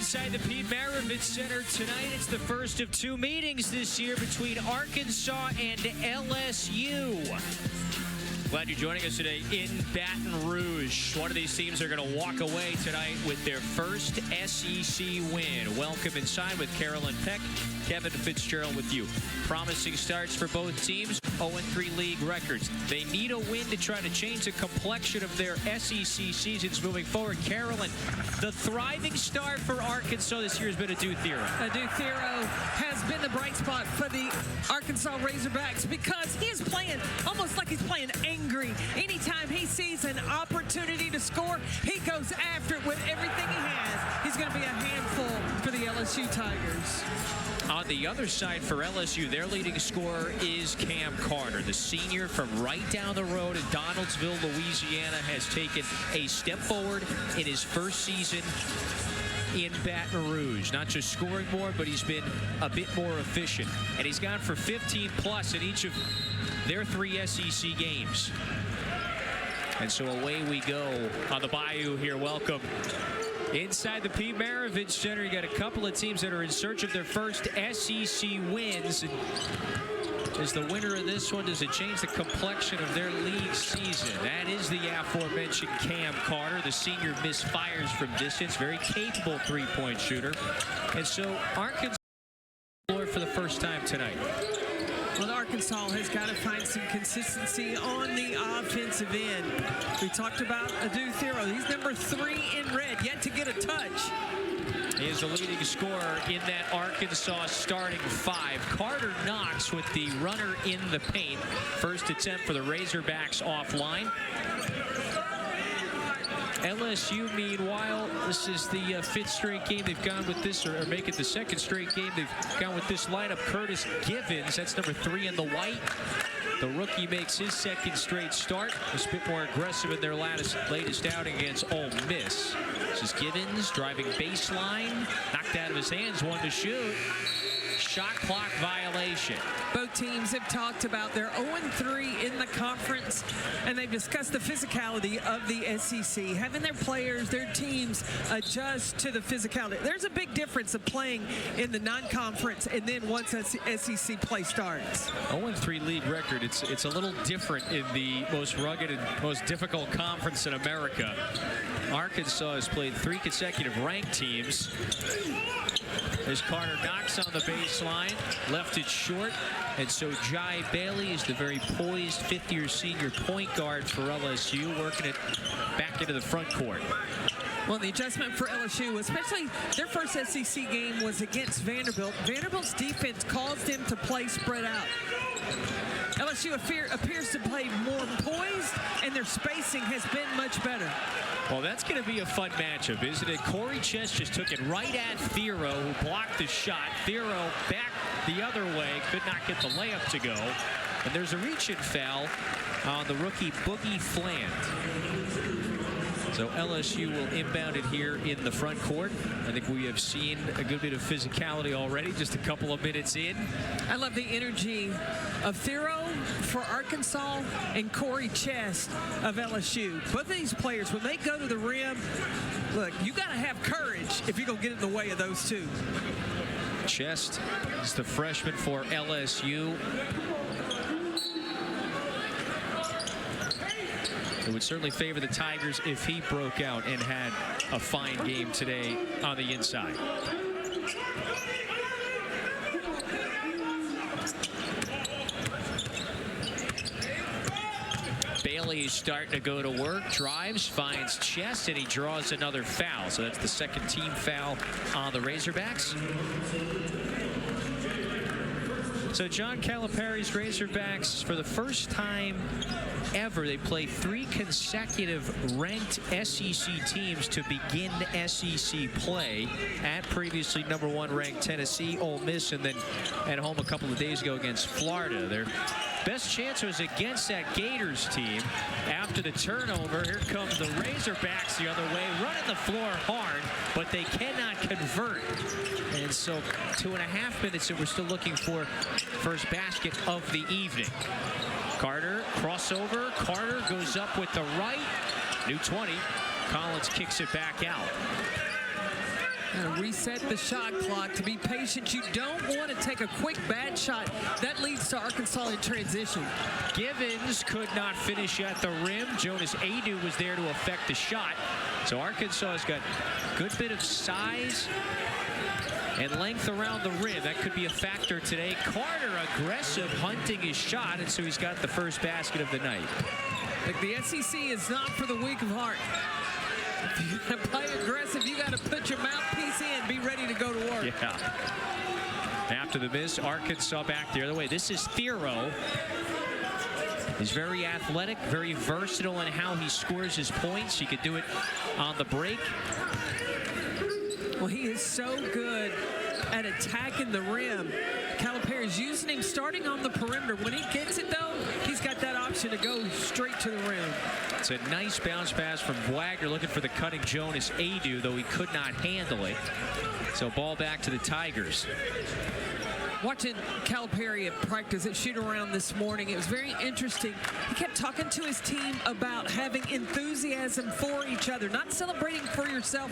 inside the Pete Maravich Center tonight. It's the first of two meetings this year between Arkansas and LSU. Glad you're joining us today in Baton Rouge. One of these teams are going to walk away tonight with their first SEC win. Welcome inside with Carolyn Peck, Kevin Fitzgerald with you. Promising starts for both teams, 0-3 league records. They need a win to try to change the complexion of their SEC seasons moving forward. Carolyn, the thriving star for Arkansas this year has been Adu Thero. Adu Thero has been the bright spot for the Arkansas Razorbacks because he is playing almost like he's playing angry. Anytime he sees an opportunity to score, he goes after it with everything he has. He's going to be a handful for the LSU Tigers. On the other side for LSU, their leading scorer is Cam Carter. The senior from right down the road in Donaldsonville, Louisiana, has taken a step forward in his first season in Baton Rouge. Not just scoring more, but he's been a bit more efficient. And he's gone for 15+ in each of their 3 SEC games. And so away we go on the Bayou here. Welcome. Inside the Pete Maravich Center, you got a couple of teams that are in search of their first SEC wins. And is the winner of this one, does it change the complexion of their league season? That is the aforementioned Cam Carter. The senior misfires from distance, very capable three-point shooter. And so Arkansas for the first time tonight. Well, Arkansas has got to find some consistency on the offensive end. We talked about Adu Thero. He's number 3 in red, yet to get a touch. He is the leading scorer in that Arkansas starting 5. Carter Knox with the runner in the paint. First attempt for the Razorbacks offline. LSU, meanwhile, this is the 5th straight game they've gone with this, or make it the 2nd straight game they've gone with this lineup. Curtis Givens, that's number 3 in the white. The rookie makes his 2nd straight start. Was a bit more aggressive in their latest outing against Ole Miss. This is Givens driving baseline, knocked out of his hands, one to shoot. Shot clock violation. Both teams have talked about their 0-3 in the conference, and they've discussed the physicality of the SEC, having their players, their teams adjust to the physicality. There's a big difference of playing in the non-conference and then once SEC play starts. 0-3 league record. It's a little different in the most rugged and most difficult conference in America. Arkansas has played 3 consecutive ranked teams. As Carter knocks on the baseline, left it short, and so Jai Bailey is the very poised 5th-year senior point guard for LSU, working it back into the front court. Well, the adjustment for LSU, especially their first SEC game, was against Vanderbilt. Vanderbilt's defense caused them to play spread out. LSU appears to play more poised, and their spacing has been much better. Well, that's going to be a fun matchup, isn't it? Corey Chess just took it right at Thero, who blocked the shot. Thero back the other way, could not get the layup to go. And there's a reach-in foul on the rookie Boogie Fland. So LSU will inbound it here in the front court. I think we have seen a good bit of physicality already, just a couple of minutes in. I love the energy of Thero for Arkansas and Corey Chest of LSU. Both of these players, when they go to the rim, look, you got to have courage if you're going to get in the way of those two. Chest is the freshman for LSU. It would certainly favor the Tigers if he broke out and had a fine game today on the inside. Bailey is starting to go to work, drives, finds Chest, and he draws another foul. So that's the 2nd team foul on the Razorbacks. So John Calipari's Razorbacks, for the first time ever, they play 3 consecutive ranked SEC teams to begin SEC play at previously #1 ranked Tennessee, Ole Miss, and then at home a couple of days ago against Florida. Their best chance was against that Gators team. After the turnover, here comes the Razorbacks the other way, running the floor hard, but they cannot convert. And so 2.5 minutes, and we're still looking for first basket of the evening. Carter, crossover. Carter goes up with the right. New 20. Collins kicks it back out. Reset the shot clock to be patient. You don't want to take a quick bad shot. That leads to Arkansas in transition. Givens could not finish at the rim. Jonas Adu was there to affect the shot. So Arkansas has got a good bit of size and length around the rim. That could be a factor today. Carter aggressive, hunting his shot, and so he's got the first basket of the night. Like the SEC is not for the weak of heart. If you got to play aggressive, you got to put your mouthpiece in, be ready to go to work. Yeah. After the miss, Arkansas back the other way. This is Thero. He's very athletic, very versatile in how he scores his points. He could do it on the break. Well, he is so good at attacking the rim. Calipari's using him starting on the perimeter. When he gets it, though, he's got that option to go straight to the rim. It's a nice bounce pass from Wagner, looking for the cutting Jonas Adu, though he could not handle it. So ball back to the Tigers. Watching Calipari at practice at shoot-around this morning, it was very interesting. He kept talking to his team about having enthusiasm for each other, not celebrating for yourself,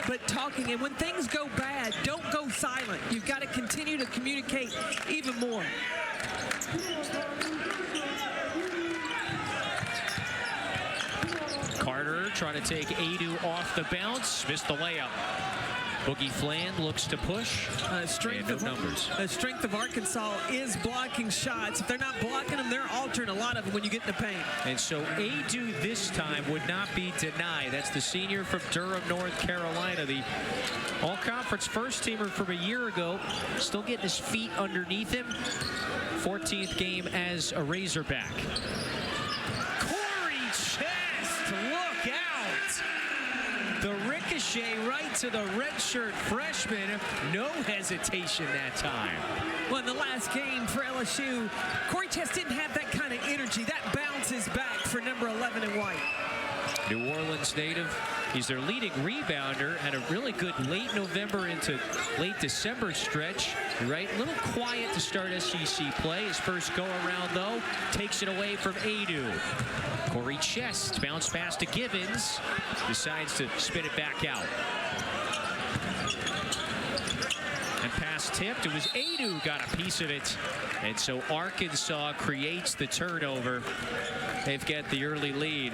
but talking. And when things go bad, don't go silent. You've got to continue to communicate even more. Carter trying to take Adu off the bounce, missed the layup. Boogie Fland looks to push. Strength of Arkansas is blocking shots. If they're not blocking them, they're altering a lot of them when you get in the paint. And so Adu this time would not be denied. That's the senior from Durham, North Carolina, the all-conference first-teamer from a year ago. Still getting his feet underneath him. 14th game as a Razorback. Corey Chest, look out! The ricochet right to the redshirt freshman. No hesitation that time. Well, in the last game for LSU, Corey Chest didn't have that kind of energy. That bounces back for number 11 in white. New Orleans native. He's their leading rebounder. Had a really good late November into late December stretch. Right, a little quiet to start SEC play. His first go-around, though, takes it away from Adu. Corey Chest, bounce pass to Givens. Decides to spin it back out. And pass tipped. It was Adu got a piece of it. And so Arkansas creates the turnover. They've got the early lead.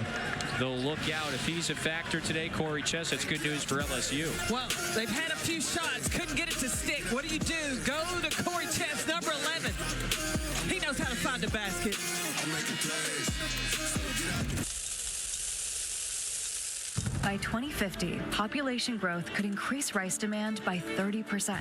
They'll look out. If he's a factor today, Corey Chest, that's good news for LSU. Well, they've had a few shots, couldn't get it to stick. What do? Go to Corey Chest, number 11. He knows how to find a basket. By 2050, population growth could increase rice demand by 30%.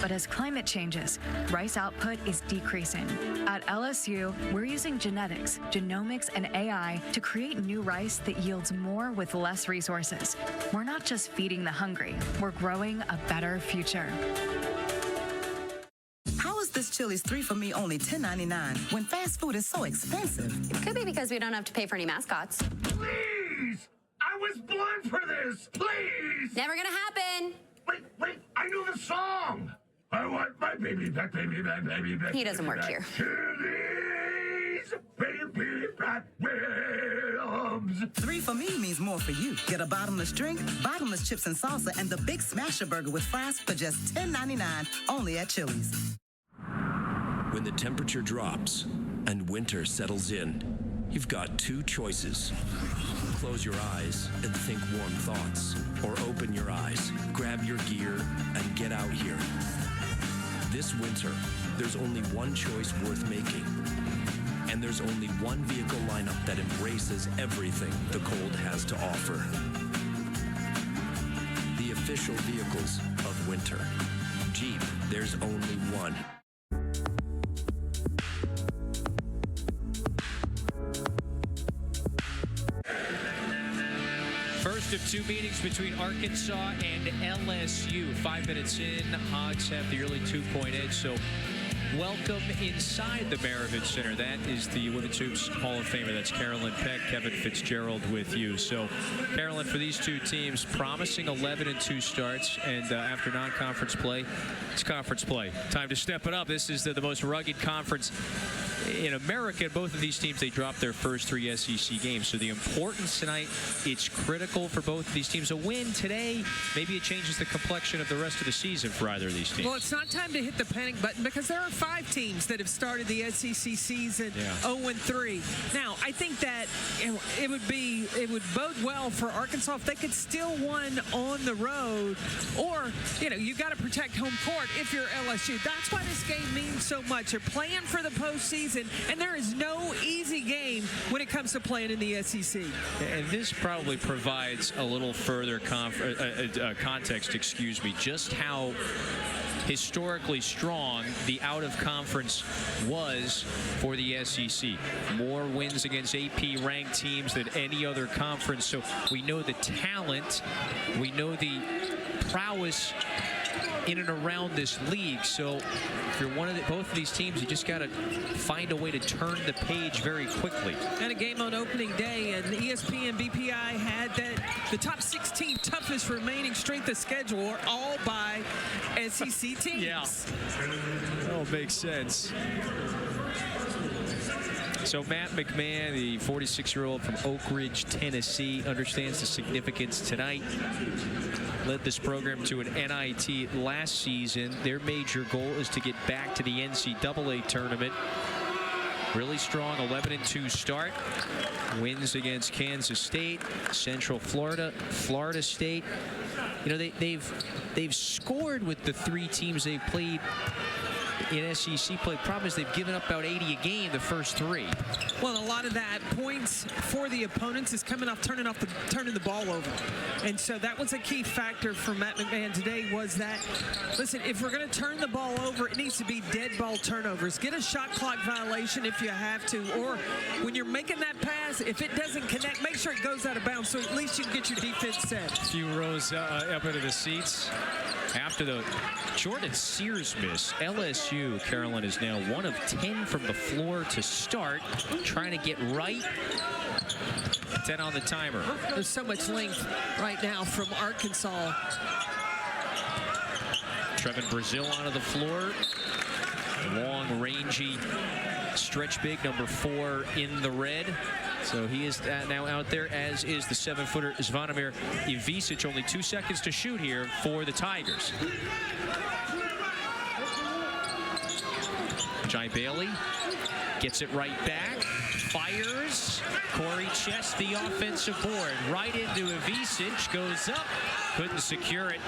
But as climate changes, rice output is decreasing. At LSU, we're using genetics, genomics, and AI to create new rice that yields more with less resources. We're not just feeding the hungry, we're growing a better future. How is this Chili's 3 for Me only $10.99 when fast food is so expensive? It could be because we don't have to pay for any mascots. Please! I was born for this! Please! Never gonna happen! Wait, I know the song! I want my baby back, baby back, baby back. He doesn't work here. Chili's baby back ribs. 3 for Me means more for you. Get a bottomless drink, bottomless chips and salsa, and the Big Smasher Burger with fries for just $10.99 only at Chili's. When the temperature drops and winter settles in, you've got two choices. Close your eyes and think warm thoughts, or open your eyes, grab your gear, and get out here. This winter, there's only one choice worth making. And there's only one vehicle lineup that embraces everything the cold has to offer. The official vehicles of winter. Jeep, there's only one. First of two meetings between Arkansas and LSU. 5 minutes in, Hogs have the early 2-point edge, so welcome inside the Maravich Center. That is the Women's Hoops Hall of Famer. That's Carolyn Peck, Kevin Fitzgerald with you. So, Carolyn, for these two teams, promising 11-2 starts, and after non-conference play, it's conference play. Time to step it up. This is the most rugged conference in America, both of these teams, they dropped their first 3 SEC games. So the importance tonight, it's critical for both of these teams. A win today, maybe it changes the complexion of the rest of the season for either of these teams. Well, it's not time to hit the panic button because there are 5 teams that have started the SEC season 0-3. Now, I think that it would bode well for Arkansas if they could steal one on the road, or you got to protect home court if you're LSU. That's why this game means so much. They're playing for the postseason, and there is no easy game when it comes to playing in the SEC. And this probably provides a little further context, just how historically strong the out-of-conference was for the SEC. More wins against AP-ranked teams than any other conference. So we know the talent, we know the prowess in and around this league. So if you're both of these teams, you just got to find a way to turn the page very quickly. And a game on opening day, and ESPN BPI had that the top 16 toughest remaining strength of schedule are all by SEC teams. Yeah, that all makes sense. So Matt McMahon, the 46-year-old from Oak Ridge, Tennessee, understands the significance tonight. Led this program to an NIT last season. Their major goal is to get back to the NCAA tournament. Really strong 11-2 start. Wins against Kansas State, Central Florida, Florida State. They've scored with the 3 teams they've played in SEC play. Problem is they've given up about 80 a game the first 3. Well, a lot of that points for the opponents is coming off turning the ball over. And so that was a key factor for Matt McMahon today, was that, listen, if we're going to turn the ball over, it needs to be dead ball turnovers. Get a shot clock violation if you have to, or when you're making that pass, if it doesn't connect, make sure it goes out of bounds so at least you can get your defense set. A few rows up into the seats. After the Jordan Sears miss, LSU, Carolyn, is now 1 of 10 from the floor to start, trying to get right. 10 on the timer. There's so much length right now from Arkansas. Trevin Brazil onto the floor. Long, rangy stretch big, number 4 in the red. So he is now out there, as is the 7-footer Zvonimir Ivisic. Only 2 seconds to shoot here for the Tigers. Jai Bailey gets it right back, fires. Corey Chest, the offensive board, right into Ivisic, goes up, couldn't secure it.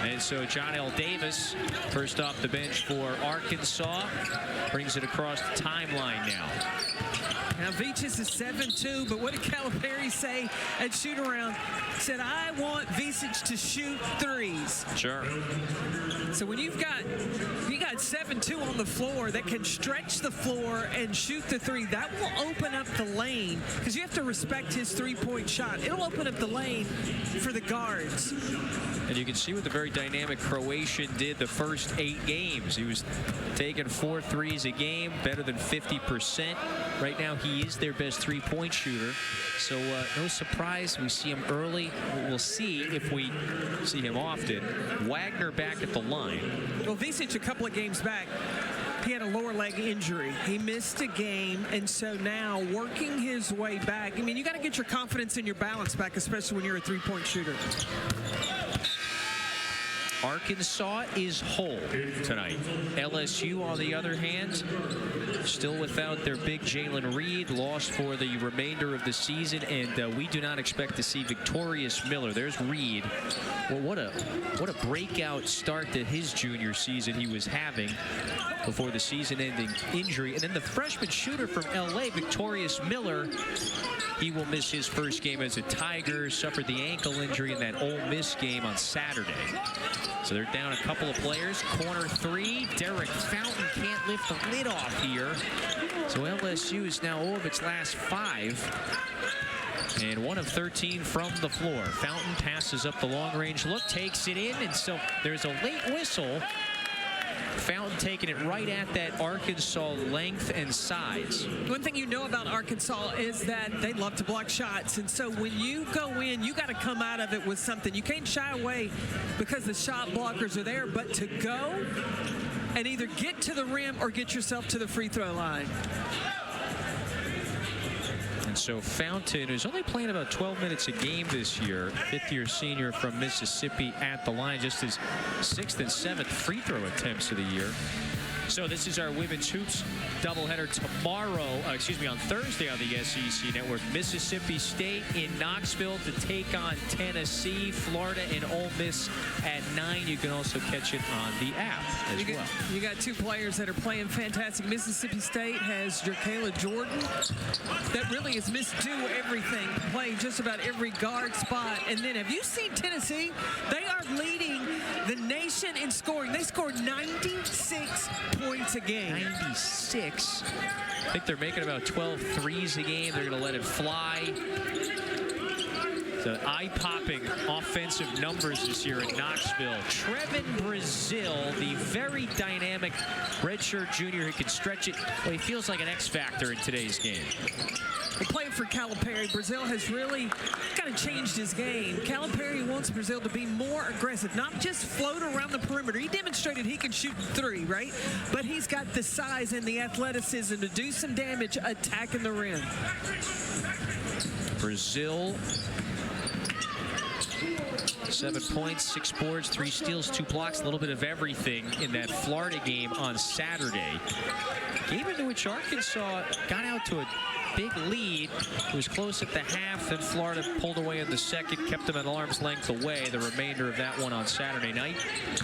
And so John L. Davis, first off the bench for Arkansas, brings it across the timeline now. Now, Veach's is 7-2, but what did Calipari say at shoot-around? He said, I want Vicic to shoot threes. Sure. So when you got 7-2 on the floor that can stretch the floor and shoot the 3, that will open up the lane, because you have to respect his 3-point shot. It'll open up the lane for the guards. And you can see what the very dynamic Croatian did the first 8 games. He was taking 4 threes a game, better than 50%. Right now, he is their best 3-point shooter. So no surprise we see him early. We'll see if we see him often. Wagner back at the line. Well, Vicic, a couple of games back, he had a lower leg injury. He missed a game, and so now working his way back. I mean, you got to get your confidence and your balance back, especially when you're a 3-point shooter. Arkansas is whole tonight. LSU, on the other hand, still without their big Jalen Reed, lost for the remainder of the season, and we do not expect to see Victorious Miller. There's Reed. Well, what a breakout start to his junior season he was having before the season-ending injury. And then the freshman shooter from LA, Victorious Miller, he will miss his first game as a Tiger, suffered the ankle injury in that Ole Miss game on Saturday. So they're down a couple of players. Corner 3, Derek Fountain can't lift the lid off here. So LSU is now 0 of its last 5. And 1 of 13 from the floor. Fountain passes up the long-range look, takes it in, and so there's a late whistle. Fountain taking it right at that Arkansas length and size. One thing you know about Arkansas is that they love to block shots, and so when you go in, you got to come out of it with something. You can't shy away because the shot blockers are there, but to go and either get to the rim or get yourself to the free throw line. And so Fountain, who's only playing about 12 minutes a game this year, fifth-year senior from Mississippi at the line, just his 6th and 7th free throw attempts of the year. So this is our women's hoops doubleheader tomorrow, on Thursday on the SEC Network. Mississippi State in Knoxville to take on Tennessee. Florida and Ole Miss at 9. You can also catch it on the app as well. You got two players that are playing fantastic. Mississippi State has Jerkayla Jordan that really has missed everything, playing just about every guard spot. And then have you seen Tennessee? They are leading the nation in scoring. They scored 96 points a game. 96. I think they're making about 12 threes a game. They're going to let it fly. The eye-popping offensive numbers this year in Knoxville. Trevin Brazil, the very dynamic redshirt junior who can stretch it. Well, he feels like an X-factor in today's game. Playing for Calipari, Brazil has really kind of changed his game. Calipari wants Brazil to be more aggressive, not just float around the perimeter. He demonstrated he can shoot 3, right? But he's got the size and the athleticism to do some damage attacking the rim. Brazil, 7 points, 6 boards, 3 steals, 2 blocks, a little bit of everything in that Florida game on Saturday. Game into which Arkansas got out to a big lead. It was close at the half, then Florida pulled away in the second, kept them at arm's length away. The remainder of that one on Saturday night.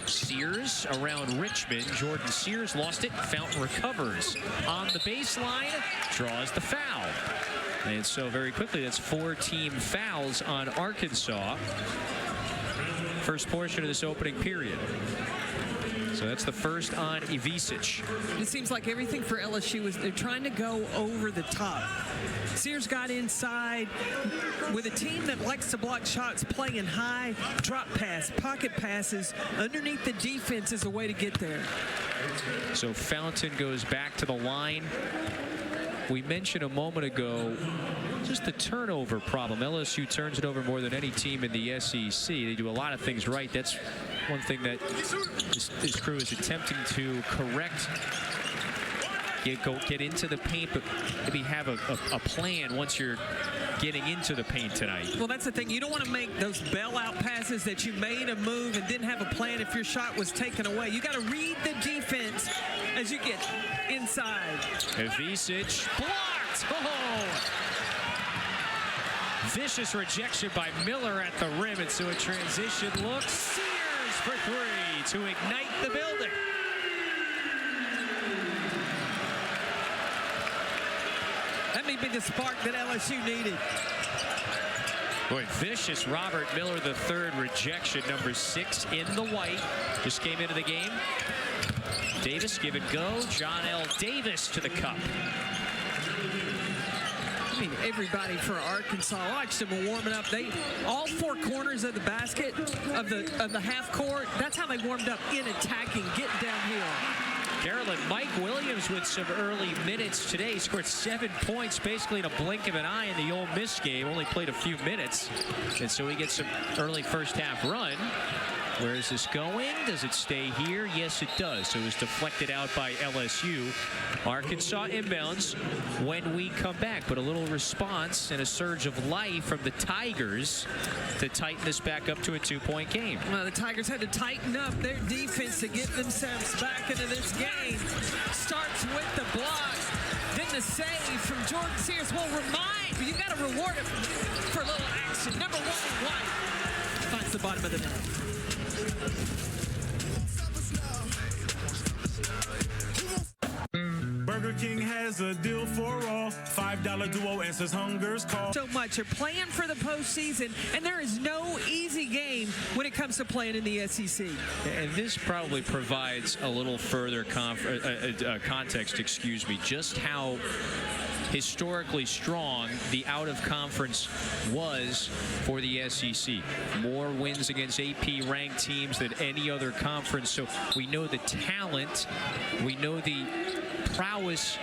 Sears around Richmond. Jordan Sears lost it. Fountain recovers on the baseline, draws the foul. And so very quickly, that's 4 team fouls on Arkansas. First portion of this opening period. So that's the first on Ivisic. It seems like everything for LSU is they're trying to go over the top. Sears got inside with a team that likes to block shots, playing high, drop pass, pocket passes. Underneath the defense is a way to get there. So Fountain goes back to the line. We mentioned a moment ago just the turnover problem. LSU turns it over more than any team in the SEC. They do a lot of things right. That's one thing that this crew is attempting to correct. Get into the paint, but maybe have a plan once you're getting into the paint tonight. Well, that's the thing. You don't want to make those bailout passes that you made a move and didn't have a plan if your shot was taken away. You got to read the defense as you get inside. Ivisic blocked. Oh! Vicious rejection by Miller at the rim, and so a transition look. Sears for 3 to ignite the building. That may be the spark that LSU needed. Boy, vicious Robert Miller, the third rejection, number 6 in the white. Just came into the game. Davis, give and go. John L. Davis to the cup. I mean, everybody for Arkansas. I watched them warming up. All 4 corners of the basket of the half court. That's how they warmed up in attacking, getting downhill. Carolyn, Mike Williams with some early minutes today. He scored 7 points basically in a blink of an eye in the Ole Miss game. Only played a few minutes, and so he gets some early first half run. Where is this going? Does it stay here? Yes, it does. So it was deflected out by LSU. Arkansas inbounds when we come back. But a little response and a surge of life from the Tigers to tighten this back up to a 2-point game. Well, the Tigers had to tighten up their defense to get themselves back into this game. Starts with the block. Then the save from Jordan Sears. Well, you got to reward him for a little action. Number 1, White finds the bottom of the net. Burger King has a deal for all. $5 duo answers hunger's call. So much are playing for the postseason, and there is no easy game when it comes to playing in the SEC. And this probably provides a little further context, just how historically strong the out-of-conference was for the SEC. More wins against AP-ranked teams than any other conference. So we know the talent, we know the prowess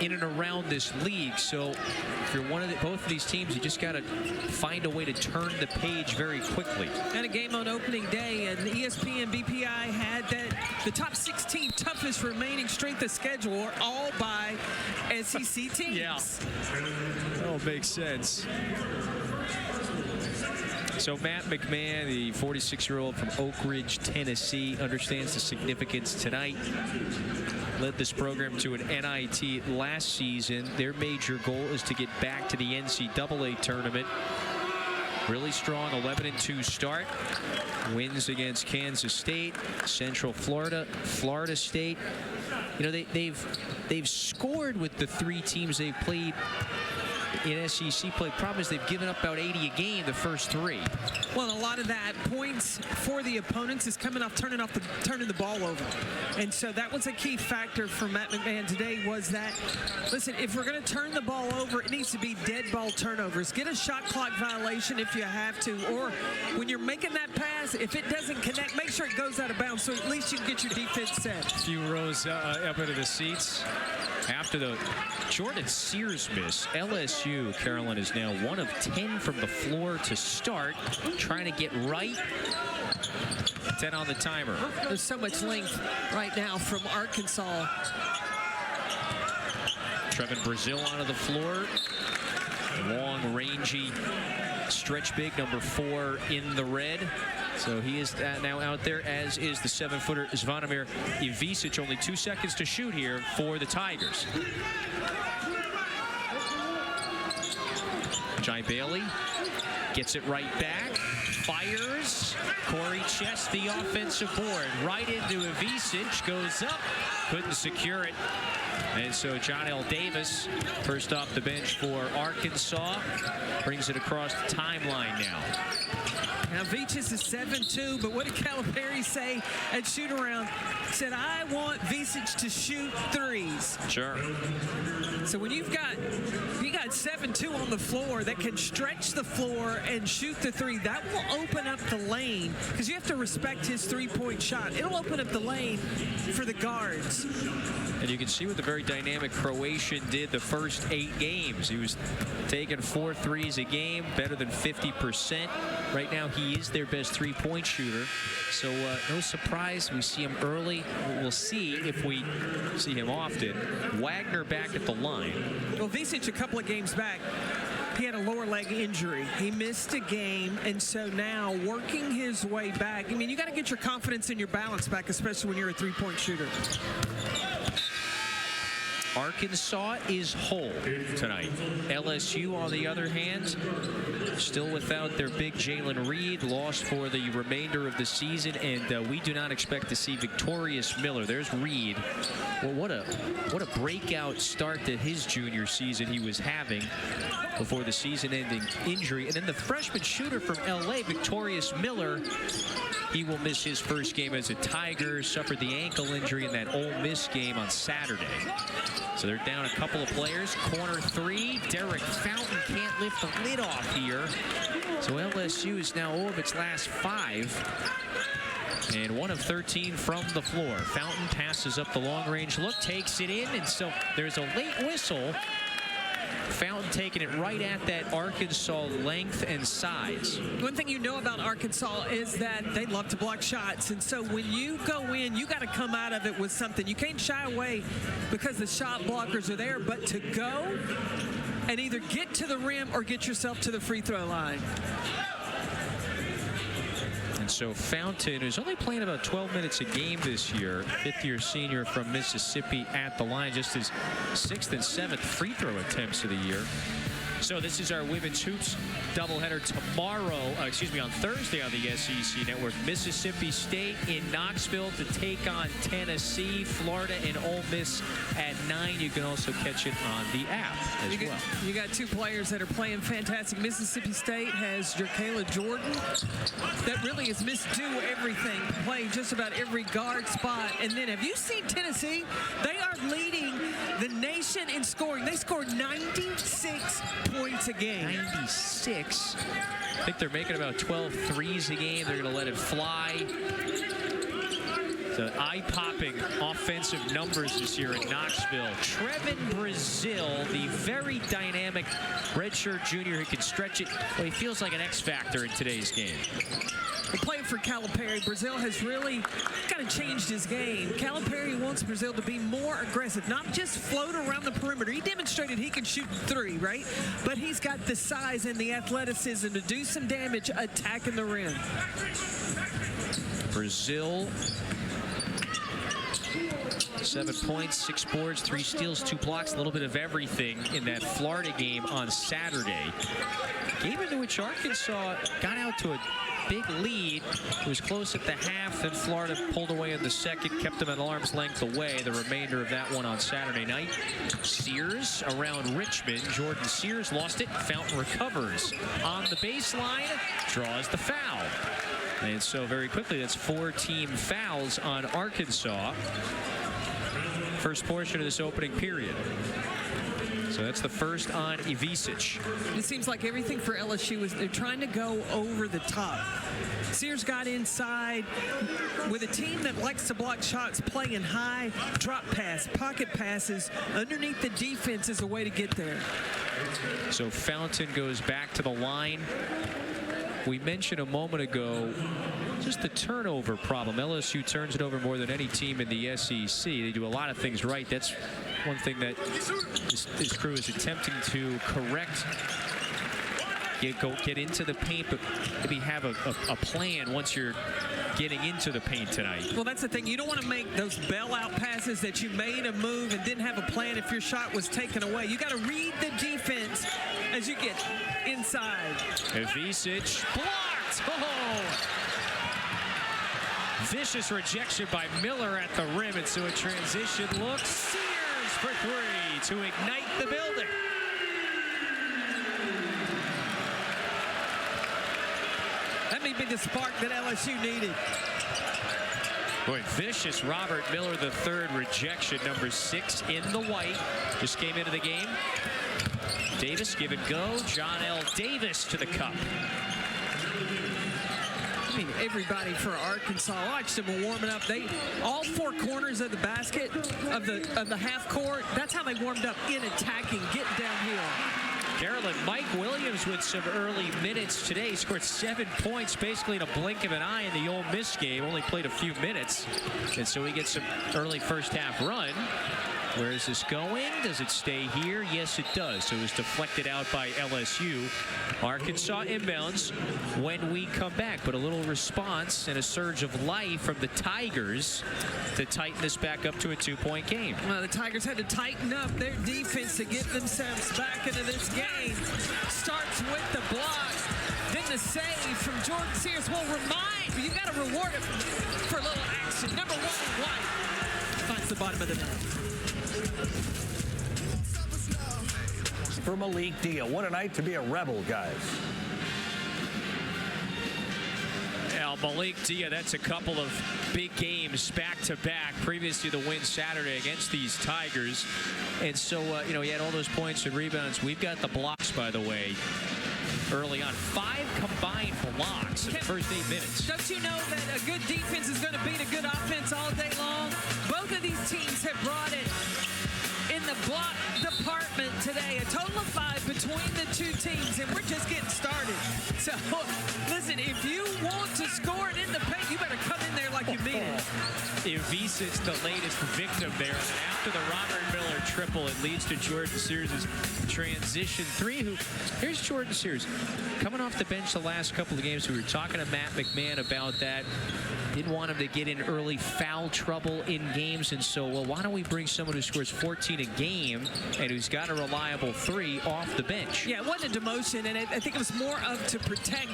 in and around this league. So if you're both of these teams, you just got to find a way to turn the page very quickly. And a game on opening day, and the ESPN BPI had that the top 16 toughest remaining strength of schedule are all by SEC teams. Yeah, that all makes sense. So Matt McMahon, the 46-year-old from Oak Ridge, Tennessee, understands the significance tonight. Led this program to an NIT last season. Their major goal is to get back to the NCAA tournament. Really strong 11-2 start. Wins against Kansas State, Central Florida, Florida State. You know, they've scored with the 3 teams they've played in SEC play. Problem is they've given up about 80 a game the first 3. Well, a lot of that points for the opponents is coming off turning the ball over. And so that was a key factor for Matt McMahon today, was that, listen, if we're going to turn the ball over, it needs to be dead ball turnovers. Get a shot clock violation if you have to, or when you're making that pass, if it doesn't connect, make sure it goes out of bounds so at least you can get your defense set. A few rows up into the seats. After the Jordan Sears miss, LSU, Carolyn, is now 1 of 10 from the floor to start, trying to get right. 10 on the timer. There's so much length right now from Arkansas. Trevin Brazil onto the floor. Long, rangy stretch big, number 4 in the red. So he is now out there, as is the 7-footer Zvonimir Ivisic. Only 2 seconds to shoot here for the Tigers. Jai Bailey gets it right back. Fires. Corey Chest, the offensive board. Right into Ivisic. Goes up. Couldn't secure it. And so John L. Davis, first off the bench for Arkansas, brings it across the timeline now. Now, Vicious is 7-2, but what did Calipari say at shoot-around? He said, I want Vicic to shoot threes. Sure. So when you got 7-2 on the floor that can stretch the floor and shoot the 3, that will open up the lane, because you have to respect his 3-point shot. It'll open up the lane for the guards. And you can see what the very dynamic Croatian did the first 8 games. He was taking 4 threes a game, better than 50%. Right now, he is their best 3-point shooter. So no surprise we see him early. We'll see if we see him often. Wagner back at the line. Well, Vicic, a couple of games back, he had a lower leg injury. He missed a game, and so now working his way back. I mean, you got to get your confidence and your balance back, especially when you're a 3-point shooter. Arkansas is whole tonight. LSU, on the other hand, still without their big Jalen Reed, lost for the remainder of the season, and we do not expect to see Victorious Miller. There's Reed. Well, what a breakout start to his junior season he was having before the season-ending injury. And then the freshman shooter from LA, Victorious Miller, he will miss his first game as a Tiger, suffered the ankle injury in that Ole Miss game on Saturday. So they're down a couple of players. Corner 3, Derek Fountain can't lift the lid off here. So LSU is now 0 of its last 5. And 1 of 13 from the floor. Fountain passes up the long-range look, takes it in, and so there's a late whistle. Fountain taking it right at that Arkansas length and size. One thing you know about Arkansas is that they love to block shots, and so when you go in, you got to come out of it with something. You can't shy away because the shot blockers are there, but to go and either get to the rim or get yourself to the free throw line. And so Fountain, who's only playing about 12 minutes a game this year, 5th-year senior from Mississippi, at the line, just his 6th and 7th free throw attempts of the year. So this is our women's hoops doubleheader tomorrow, on Thursday on the SEC Network. Mississippi State in Knoxville to take on Tennessee, Florida and Ole Miss at 9. You can also catch it on the app as well. You got 2 players that are playing fantastic. Mississippi State has Jerkayla Jordan that really has missed everything, playing just about every guard spot. And then have you seen Tennessee? They are leading the nation in scoring. They scored 96 points a game. 96. I think they're making about 12 threes a game. They're going to let it fly. So eye-popping offensive numbers this year in Knoxville. Trevin Brazil, the very dynamic redshirt junior who can stretch it. Well, he feels like an X factor in today's game. Playing for Calipari, Brazil has really kind of changed his game. Calipari wants Brazil to be more aggressive, not just float around the perimeter. He demonstrated he can shoot three, right? But he's got the size and the athleticism to do some damage attacking the rim. Brazil, 7 points, 6 boards, 3 steals, 2 blocks, a little bit of everything in that Florida game on Saturday. Game into which Arkansas got out to a big lead. It was close at the half, then Florida pulled away in the second, kept them at arm's length away. The remainder of that one on Saturday night. Sears around Richmond. Jordan Sears lost it. Fountain recovers on the baseline, draws the foul. And so very quickly, that's 4 team fouls on Arkansas. First portion of this opening period. So that's the first on Ivisic. It seems like everything for LSU is they're trying to go over the top. Sears got inside with a team that likes to block shots, playing high, drop pass, pocket passes underneath the defense is a way to get there. So Fountain goes back to the line. We mentioned a moment ago just the turnover problem. LSU turns it over more than any team in the SEC. They do a lot of things right. That's one thing that this crew is attempting to correct. Get into the paint, but maybe have a plan once you're getting into the paint tonight. Well, that's the thing. You don't want to make those bailout passes that you made a move and didn't have a plan if your shot was taken away. You got to read the defense as you get inside. Ivisic blocked. Oh! Vicious rejection by Miller at the rim, and so a transition look. Sears for 3 to ignite the building. That may be the spark that LSU needed. Boy, vicious Robert Miller, the third rejection, number 6 in the white. Just came into the game. Davis, give and go. John L. Davis to the cup. I mean, everybody for Arkansas, I watched them warming up. All 4 corners of the basket of the half court. That's how they warmed up in attacking, getting downhill. Carolyn, Mike Williams with some early minutes today. He scored 7 points basically in a blink of an eye in the Ole Miss game. Only played a few minutes, and so he gets some early first half run. Where is this going? Does it stay here? Yes, it does. So it was deflected out by LSU. Arkansas inbounds when we come back. But a little response and a surge of life from the Tigers to tighten this back up to a 2-point game. Well, the Tigers had to tighten up their defense to get themselves back into this game. Starts with the block. Then the save from Jordan Sears will remind you got to reward him for a little action. Number 1 White finds the bottom of the net. For Malik Dia. What a night to be a Rebel, guys. Now, Malik Dia, that's a couple of big games back-to-back. Previously, the win Saturday against these Tigers. And so, he had all those points and rebounds. We've got the blocks, by the way, early on. 5 combined blocks in the first 8 minutes. Don't you know that a good defense is going to beat a good offense all day long? Both of these teams have brought it in the block department today. A total of 5 between the 2 teams, and we're just getting started. So, listen, if you want to score it in the paint, you better come in there like you mean it. Ivisic, the latest victim there. And after the Robert Miller triple, it leads to Jordan Sears' transition 3. Here's Jordan Sears. Coming off the bench the last couple of games, we were talking to Matt McMahon about that. Didn't want him to get in early foul trouble in games, and so, well, why don't we bring someone who scores 14 a game and who's got a reliable 3 off the bench? Yeah, it wasn't a demotion, and I think it was more of to protect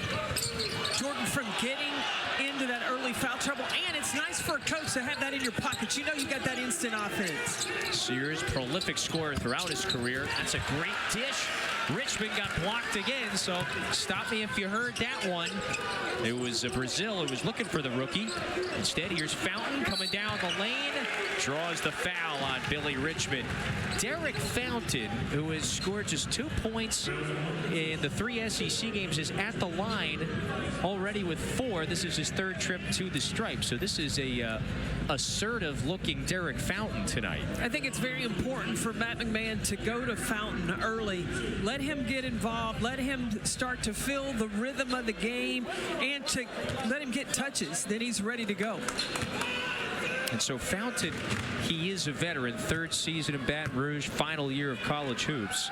Jordan from getting into that early foul trouble, and it's nice for a coach to have that in your pocket. You know you got that instant offense. Sears, prolific scorer throughout his career. That's a great dish. Richmond got blocked again, so stop me if you heard that one. It was Brazil who was looking for the rookie. Instead, here's Fountain coming down the lane, draws the foul on Billy Richmond. Derek Fountain, who has scored just 2 points in the 3 SEC games, is at the line already with 4. This is his 3rd trip to the stripe, so this is a assertive-looking Derek Fountain tonight. I think it's very important for Matt McMahon to go to Fountain early. Let him get involved. Let him start to feel the rhythm of the game and to let him get touches. Then he's ready to go. And so Fountain, he is a veteran, 3rd season in Baton Rouge, final year of college hoops.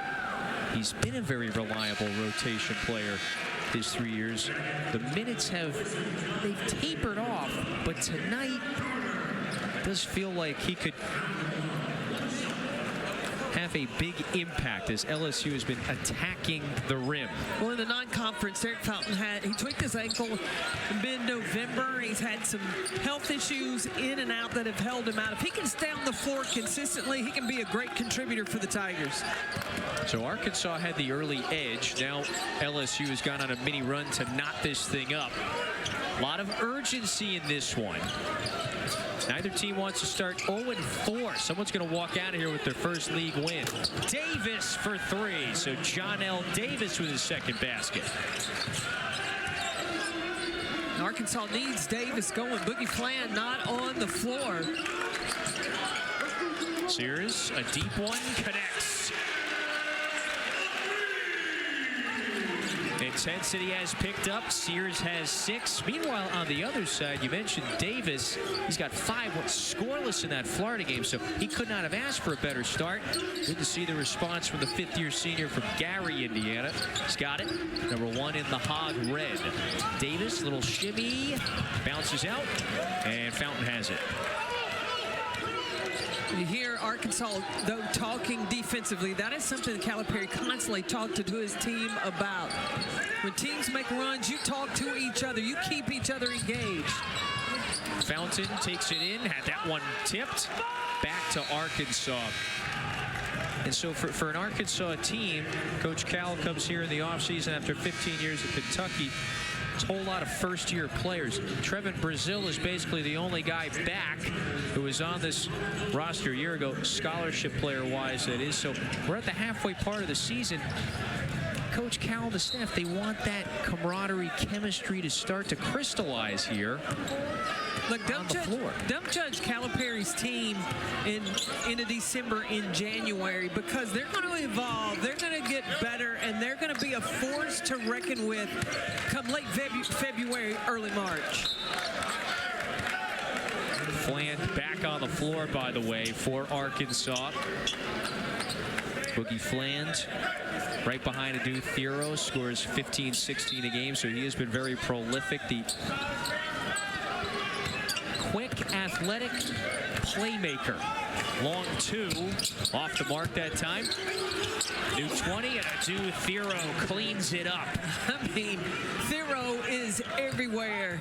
He's been a very reliable rotation player his 3 years. The minutes they've tapered off, but tonight does feel like he could have a big impact as LSU has been attacking the rim. Well, in the non-conference, Derek Fountain he tweaked his ankle in mid-November. He's had some health issues in and out that have held him out. If he can stay on the floor consistently, he can be a great contributor for the Tigers. So Arkansas had the early edge. Now LSU has gone on a mini run to knot this thing up. A lot of urgency in this one. Neither team wants to start 0-4. Someone's going to walk out of here with their first league win. Davis for 3. So John L. Davis with his 2nd basket. Arkansas needs Davis going. Boogie Flan not on the floor. Sears, a deep one, connects. Intensity has picked up. Sears has 6. Meanwhile, on the other side, you mentioned Davis. He's got 5 scoreless in that Florida game, so he could not have asked for a better start. Good to see the response from the 5th-year senior from Gary, Indiana. He's got it. Number 1 in the Hog Red. Davis, little shimmy, bounces out, and Fountain has it. You hear Arkansas, though, talking defensively. That is something that Calipari constantly talked to his team about. When teams make runs, you talk to each other. You keep each other engaged. Fountain takes it in, had that one tipped. Back to Arkansas. And so for an Arkansas team, Coach Cal comes here in the offseason after 15 years at Kentucky. It's a whole lot of first-year players. Trevin Brazil is basically the only guy back who was on this roster a year ago, scholarship player-wise, that is. So we're at the halfway part of the season. Coach Cal and the staff, they want that camaraderie, chemistry to start to crystallize here. Look, don't judge Calipari's team into December in January, because they're going to evolve, they're going to get better, and they're going to be a force to reckon with come late February, early March. Fland back on the floor, by the way, for Arkansas. Boogie Fland right behind Adu Thero, scores 15, 16 a game, so he has been very prolific. The quick, athletic playmaker. Long 2, off the mark that time. New 20, and Adu Thero cleans it up. I mean, Thero is everywhere.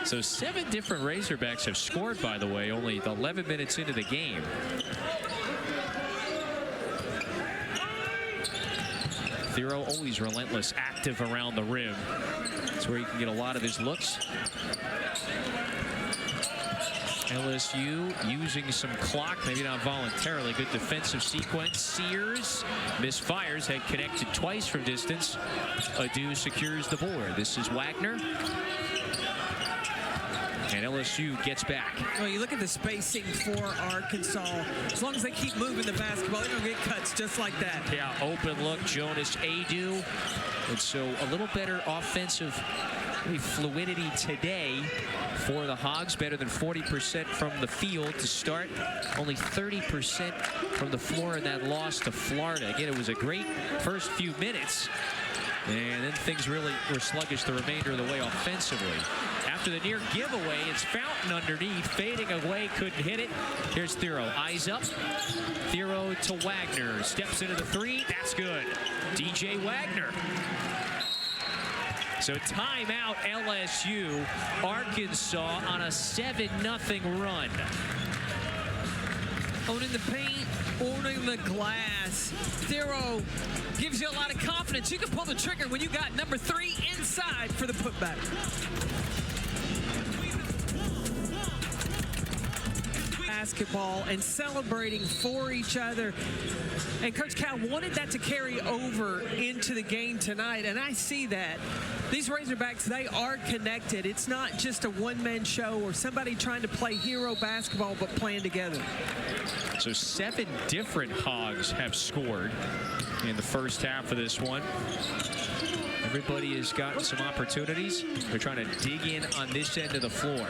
So 7 different Razorbacks have scored, by the way, only 11 minutes into the game. Thero always relentless, active around the rim. That's where he can get a lot of his looks. LSU using some clock, maybe not voluntarily. Good defensive sequence. Sears misfires, had connected twice from distance. Adu secures the board. This is Wagner. And LSU gets back. Well, you look at the spacing for Arkansas. As long as they keep moving the basketball, they're going to get cuts just like that. Yeah, open look, Jonas Adu. And so a little better offensive fluidity today for the Hogs. Better than 40% from the field to start. Only 30% from the floor in that loss to Florida. Again, it was a great first few minutes. And then things really were sluggish the remainder of the way offensively. After the near giveaway, it's Fountain underneath, fading away, couldn't hit it. Here's Thero, eyes up. Thero to Wagner, steps into the 3, that's good. DJ Wagner. So timeout LSU, Arkansas on a 7-0 run. Owning the paint, owning the glass. Thero gives you a lot of confidence. You can pull the trigger when you got number 3 inside for the putback. Basketball and celebrating for each other. And Coach Cal wanted that to carry over into the game tonight, and I see that. These Razorbacks, they are connected. It's not just a one-man show or somebody trying to play hero basketball, but playing together. So 7 different Hogs have scored in the first half of this one. Everybody has gotten some opportunities. They're trying to dig in on this end of the floor.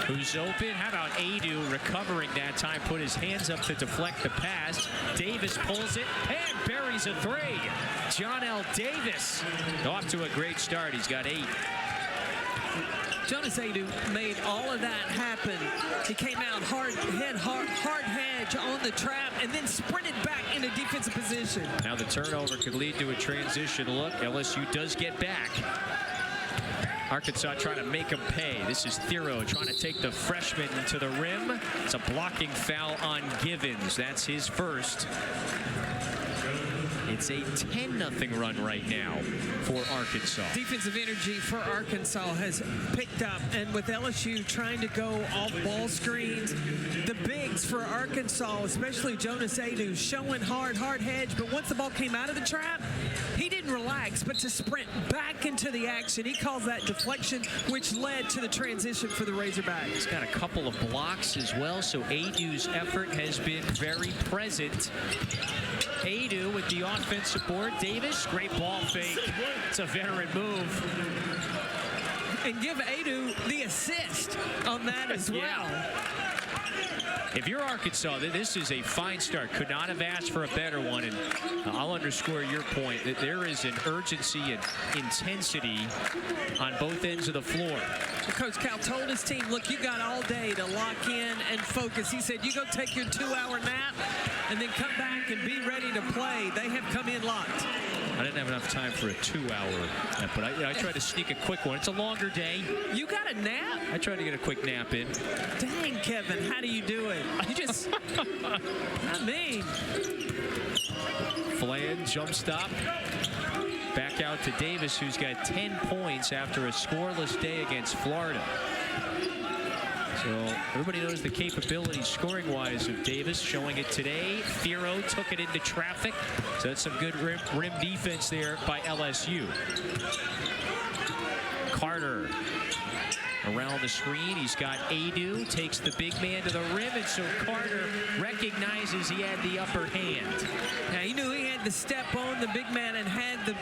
Who's open? How about Adu recovering that time? Put his hands up to deflect the pass. Davis pulls it and buries a 3. John L. Davis off to a great start. He's got 8. Jonas Adu made all of that happen. He came out hard hedge on the trap and then sprinted back into defensive position. Now the turnover could lead to a transition look. LSU does get back. Arkansas trying to make him pay. This is Thero trying to take the freshman to the rim. It's a blocking foul on Givens. That's his first. It's a 10-0 run right now for Arkansas. Defensive energy for Arkansas has picked up, and with LSU trying to go off ball screens, the bigs for Arkansas, especially Jonas Adu, showing hard hedge, but once the ball came out of the trap, he didn't relax, but to sprint back into the action. He calls that deflection, which led to the transition for the Razorbacks. He's got a couple of blocks as well, so Adu's effort has been very present. Adu with the offensive board. Davis, great ball fake. It's a veteran move. And give Adu the assist on that as well. Yeah. If you're Arkansas, this is a fine start. Could not have asked for a better one. And I'll underscore your point that there is an urgency and intensity on both ends of the floor. Coach Cal told his team, look, you got all day to lock in and focus. He said, you go take your 2-hour nap and then come back and be ready to play. They have come in locked. I didn't have enough time for a 2-hour nap, but I tried to sneak a quick one. It's a longer day. You got a nap? I tried to get a quick nap in. Dang, Kevin, how do you do it? You just, I mean. Flan, jump stop. Back out to Davis, who's got 10 points after a scoreless day against Florida. So everybody knows the capabilities scoring-wise of Davis, showing it today. Thero took it into traffic. So that's some good rim defense there by LSU. Carter around the screen. He's got Adu, takes the big man to the rim, and so Carter recognizes he had the upper hand. Now he knew he had the step on the big man and had the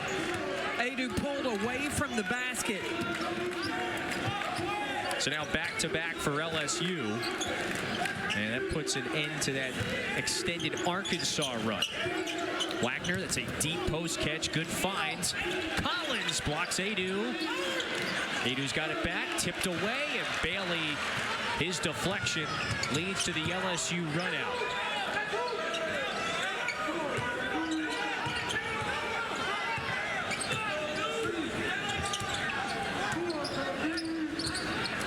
Adu pulled away from the basket. So now back-to-back for LSU. And that puts an end to that extended Arkansas run. Wagner, that's a deep post catch. Good finds. Collins blocks Adu. Adu's got it back, tipped away, and Bailey, his deflection leads to the LSU run out.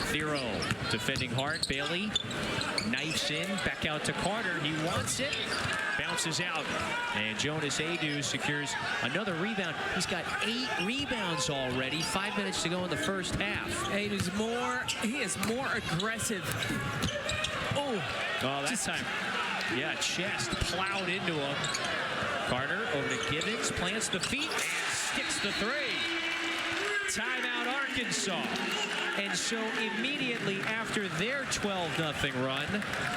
Thero defending hard. Bailey knifes in, back out to Carter. He wants it, bounces out, and Jonas Adu secures another rebound. He's got 8 rebounds already. 5 minutes to go in the first half. Adu's he is more aggressive. Oh, that time, yeah, chest plowed into him. Carter over to Givens, plants the feet, and sticks the 3. Timeout Arkansas. And so immediately after their 12-0 run,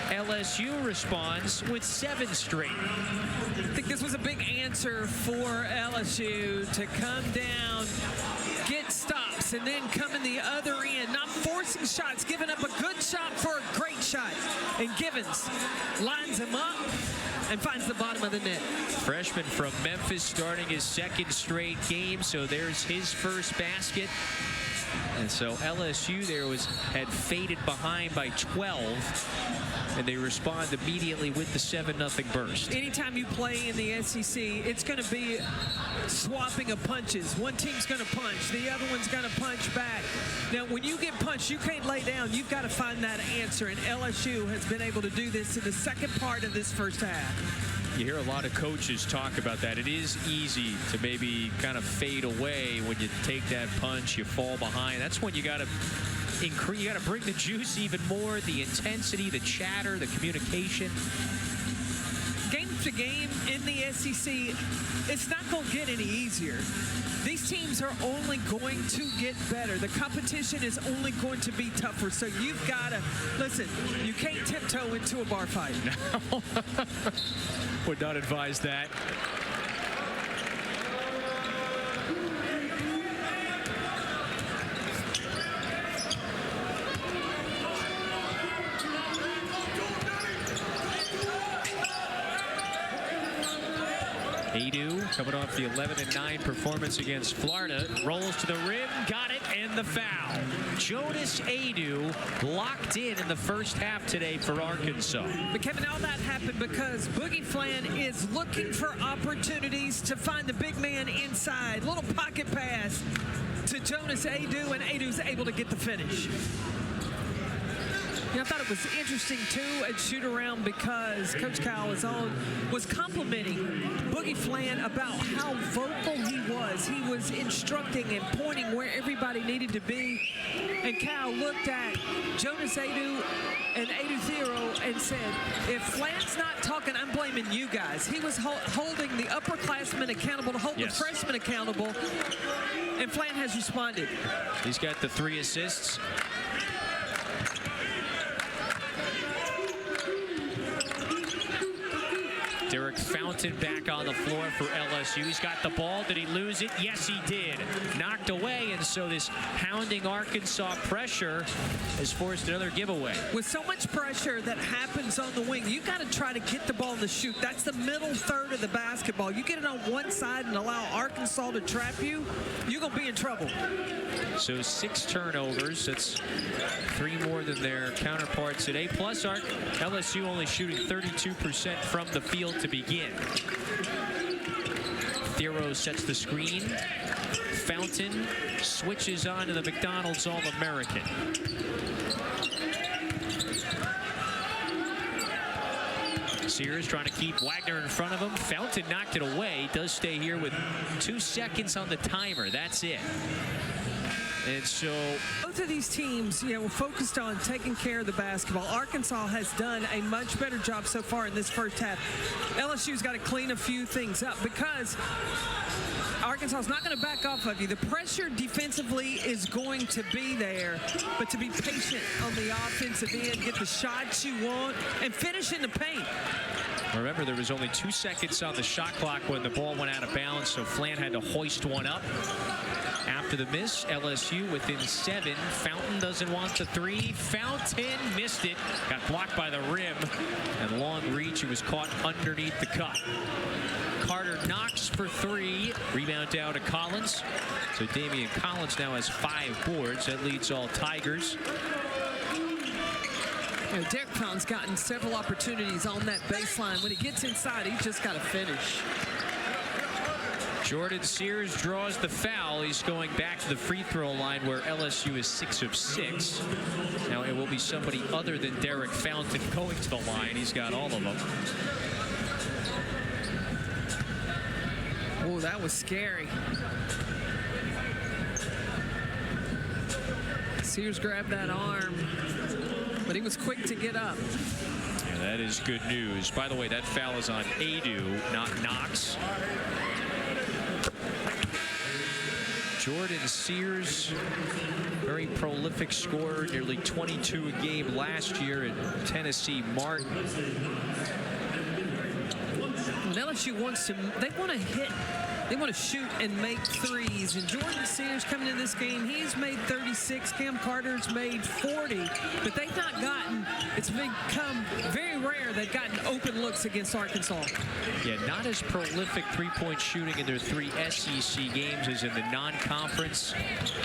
LSU responds with 7 straight. I think this was a big answer for LSU to come down, get stops, and then come in the other end, not forcing shots, giving up a good shot for a great shot. And Givens lines him up and finds the bottom of the net. Freshman from Memphis starting his 2nd straight game, so there's his first basket. And so LSU had faded behind by 12, and they respond immediately with the 7-0 burst. Anytime you play in the SEC, it's going to be swapping of punches. One team's going to punch, the other one's going to punch back. Now, when you get punched, you can't lay down. You've got to find that answer, and LSU has been able to do this in the second part of this first half. You hear a lot of coaches talk about that. It is easy to maybe kind of fade away when you take that punch, you fall behind. That's when you got to increase, you got to bring the juice even more, the intensity, the chatter, the communication. Game to game in the SEC, it's not going to get any easier. These teams are only going to get better. The competition is only going to be tougher. So you've got to, listen, you can't tiptoe into a bar fight. No. Would not advise that. Adu coming off the 11-9 performance against Florida, rolls to the rim, got it, and the foul. Jonas Adu locked in the first half today for Arkansas. But Kevin, all that happened because Boogie Flan is looking for opportunities to find the big man inside. Little pocket pass to Jonas Adu, and Adu's able to get the finish. I thought it was interesting, too, at shoot-around because Coach Kyle was complimenting Boogie Flan about how vocal he was. He was instructing and pointing where everybody needed to be. And Kyle looked at Jonas Adu and Adu Thero and said, if Flan's not talking, I'm blaming you guys. He was holding the upperclassmen accountable to hold the freshmen accountable, and Flan has responded. He's got the 3 assists. Derek Fountain back on the floor for LSU. He's got the ball. Did he lose it? Yes, he did. Knocked away, and so this hounding Arkansas pressure has forced another giveaway. With so much pressure that happens on the wing, you got to try to get the ball in the shoot. That's the middle third of the basketball. You get it on one side and allow Arkansas to trap you, you're going to be in trouble. So 6 turnovers. That's 3 more than their counterparts today. Plus, LSU only shooting 32% from the field to begin. Thero sets the screen. Fountain switches on to the McDonald's All-American. Sears trying to keep Wagner in front of him. Fountain knocked it away. Does stay here with 2 seconds on the timer. That's it. And so both of these teams, were focused on taking care of the basketball. Arkansas has done a much better job so far in this first half. LSU's got to clean a few things up because Arkansas is not going to back off of you. The pressure defensively is going to be there, but to be patient on the offensive end, get the shots you want, and finish in the paint. Remember, there was only 2 seconds on the shot clock when the ball went out of bounds, so Flan had to hoist one up. After the miss, LSU within 7. Fountain doesn't want the 3. Fountain missed it. Got blocked by the rim. And long reach, it was caught underneath the cup. Carter knocks for 3. Rebound down to Collins. So Damian Collins now has 5 boards. That leads all Tigers. Derek Fountain's gotten several opportunities on that baseline. When he gets inside, he's just got to finish. Jordan Sears draws the foul. He's going back to the free throw line where LSU is 6 of 6. Now it will be somebody other than Derek Fountain going to the line. He's got all of them. Oh, that was scary. Sears grabbed that arm, but he was quick to get up. Yeah, that is good news. By the way, that foul is on Adu, not Knox. Jordan Sears, very prolific scorer, nearly 22 a game last year at Tennessee Martin. When LSU wants to, they want to hit, they want to shoot and make threes. And Jordan Sears coming in this game, he's made 36. Cam Carter's made 40. But they've not gotten, it's become very rare they've gotten open looks against Arkansas. Yeah, not as prolific three-point shooting in their 3 SEC games as in the non-conference.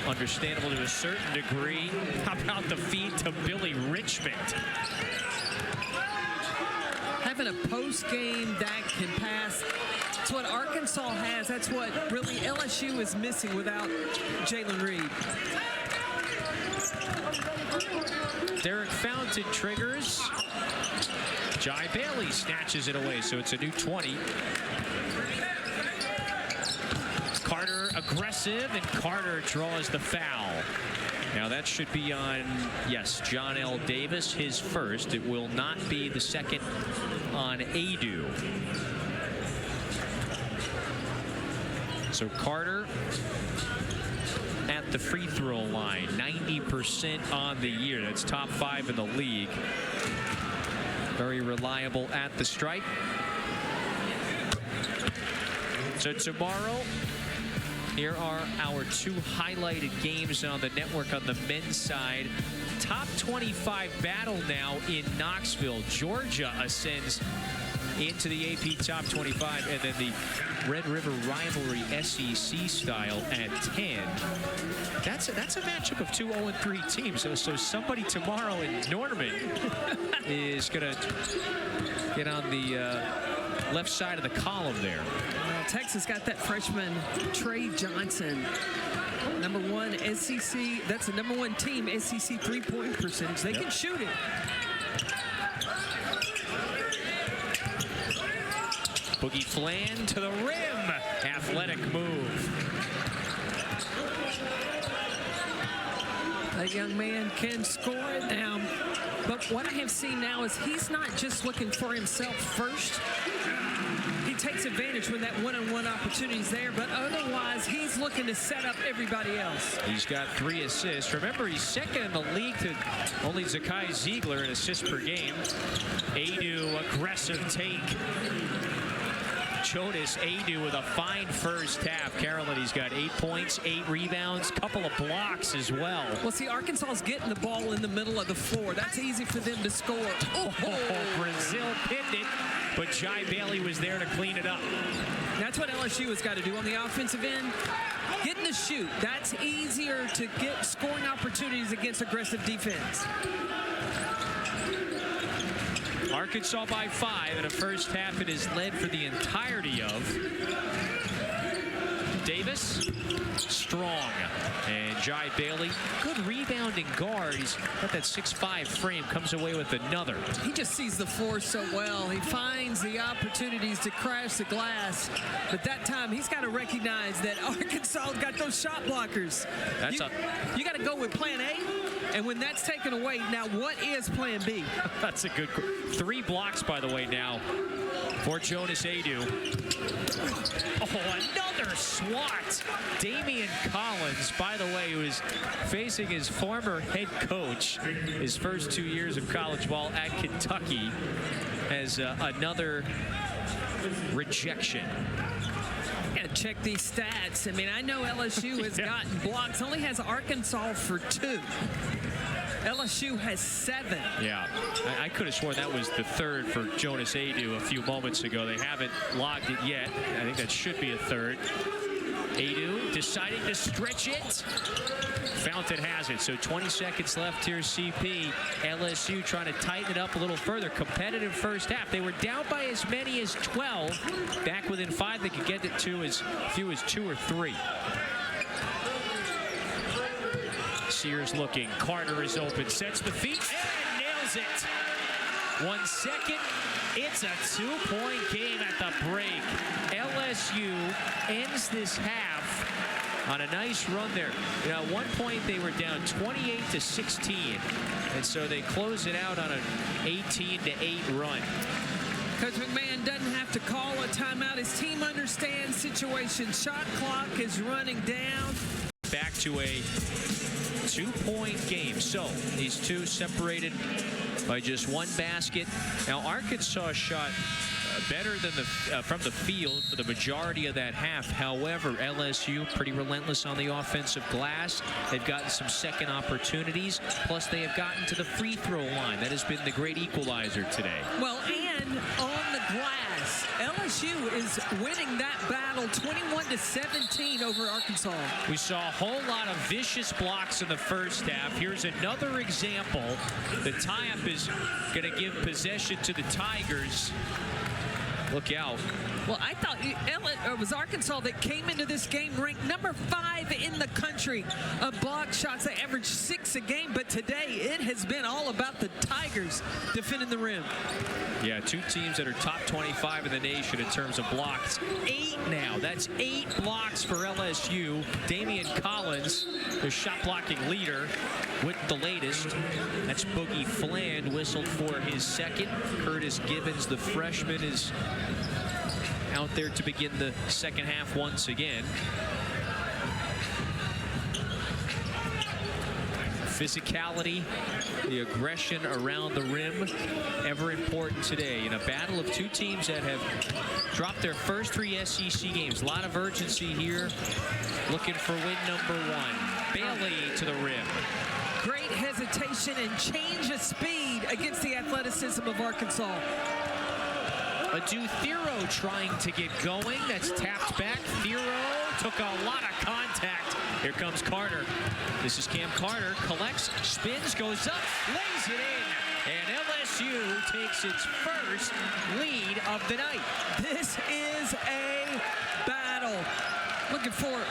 Understandable to a certain degree. How about the feed to Billy Richmond? Having a post-game that can pass, it's what Arkansas has. That's what really LSU is missing without Jalen Reed. fountain triggers. Jai Bailey snatches it away, so it's a new 20. Carter aggressive, and Carter draws the foul. Now that should be on, yes, John L. Davis, his first. It will not be the second on Adu. So Carter at the free throw line, 90% on the year. That's top 5 in the league. Very reliable at the stripe. So tomorrow, here are our 2 highlighted games on the network on the men's side. Top 25 battle now in Knoxville. Georgia ascends into the AP Top 25, and then the Red River Rivalry SEC style at 10. That's a matchup of 2 0-3 teams. So somebody tomorrow in Norman is going to get on the left side of the column there. Well, Texas got that freshman Trey Johnson. #1 SEC. That's the #1 team SEC 3-point percentage. They can shoot it. Boogie Flan to the rim. Athletic move. That young man can score it now. But what I have seen now is he's not just looking for himself first. He takes advantage when that one-on-one opportunity is there, but otherwise he's looking to set up everybody else. He's got 3 assists. Remember, he's second in the league to only Zakai Ziegler in assists per game. Adu, aggressive take. Jonas Adu with a fine first half. Carolyn, he's got 8 points, 8 rebounds, couple of blocks as well. Well, see, Arkansas's getting the ball in the middle of the floor. That's easy for them to score. Oh, Brazil pinned it, but Jai Bailey was there to clean it up. That's what LSU has got to do on the offensive end. Getting the shoot. That's easier to get scoring opportunities against aggressive defense. Arkansas by 5 in a first half it is led for the entirety of. Davis, strong, and Jai Bailey, good rebounding guard. He's got that 6'5" frame, comes away with another. He just sees the floor so well. He finds the opportunities to crash the glass, but that time he's got to recognize that Arkansas got those shot blockers. You got to go with plan A. And when that's taken away, now what is plan B? That's a good 3 blocks, by the way, now for Jonas Adu. Oh, another swat. Damian Collins, by the way, who is facing his former head coach his first 2 years of college ball at Kentucky, has another rejection. Yeah, check these stats. I mean, I know LSU has gotten blocks, only has Arkansas for 2. LSU has 7. Yeah, I could have sworn that was the 3rd for Jonas Adu a few moments ago. They haven't logged it yet. I think that should be a 3rd. Adu deciding to stretch it. Fountain has it, so 20 seconds left here, CP. LSU trying to tighten it up a little further. Competitive first half. They were down by as many as 12. Back within 5, they could get it to as few as 2 or 3. Sears looking. Carter is open. Sets the feet and nails it. 1 second. It's a 2-point game at the break. LSU ends this half on a nice run there. You know, at one point they were down 28-16, and so they close it out on an 18-8 run. Coach McMahon doesn't have to call a timeout. His team understands situation. Shot clock is running down. Back to a 2-point game. So these two separated by just 1 basket. Now Arkansas shot better than from the field for the majority of that half. However, LSU pretty relentless on the offensive glass. They've gotten some second opportunities. Plus they have gotten to the free throw line. That has been the great equalizer today. Well, and on the glass, LSU is winning that battle 21-17 over Arkansas. We saw a whole lot of vicious blocks in the first half. Here's another example. The tie-up is going to give possession to the Tigers. Look out. Well, I thought it was Arkansas that came into this game ranked number 5 in the country of block shots. They averaged 6 a game, but today it has been all about the Tigers defending the rim. Yeah, 2 teams that are top 25 in the nation in terms of blocks. 8 now. That's 8 blocks for LSU. Damian Collins, the shot blocking leader, with the latest. That's Boogie Fland, whistled for his second. Curtis Gibbons, the freshman, is out there to begin the second half once again. Physicality, the aggression around the rim, ever important today in a battle of 2 teams that have dropped their first 3 SEC games. A lot of urgency here, looking for win number 1. Bailey to the rim. Great hesitation and change of speed against the athleticism of Arkansas. Adu Thero trying to get going. That's tapped back. Thero took a lot of contact. Here comes Carter. This is Cam Carter. Collects, spins, goes up, lays it in. And LSU takes its first lead of the night. This is a battle. Looking for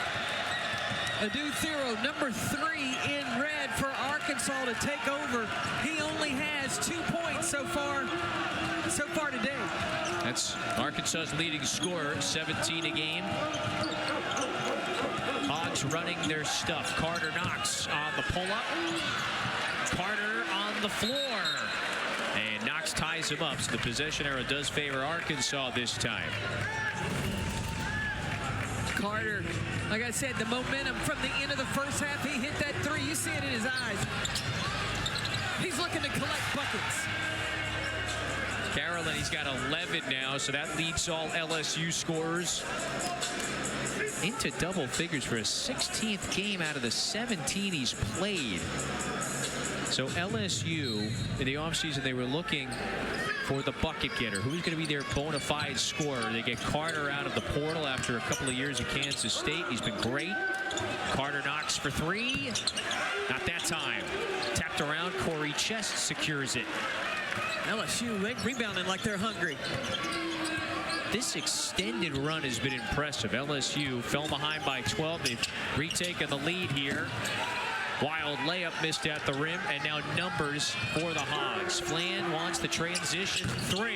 Adu Thero, number 3 in red for Arkansas to take over. He only has 2 points so far today. That's Arkansas's leading scorer, 17 a game. Hogs running their stuff. Carter Knox on the pull-up. Carter on the floor. And Knox ties him up. So the possession arrow does favor Arkansas this time. Carter, like I said, the momentum from the end of the first half, he hit that 3. You see it in his eyes. He's looking to collect buckets. Carolyn, he's got 11 now, so that leads all LSU scorers into double figures for his 16th game out of the 17 he's played. So LSU, in the offseason, they were looking for the bucket getter. Who's going to be their bona fide scorer? They get Carter out of the portal after a couple of years at Kansas State. He's been great. Carter knocks for 3. Not that time. Tapped around. Corey Chest secures it. LSU, they rebounding like they're hungry. This extended run has been impressive. LSU fell behind by 12. They've retaken the lead here. Wild layup missed at the rim, and now numbers for the Hogs. Flan wants the transition 3.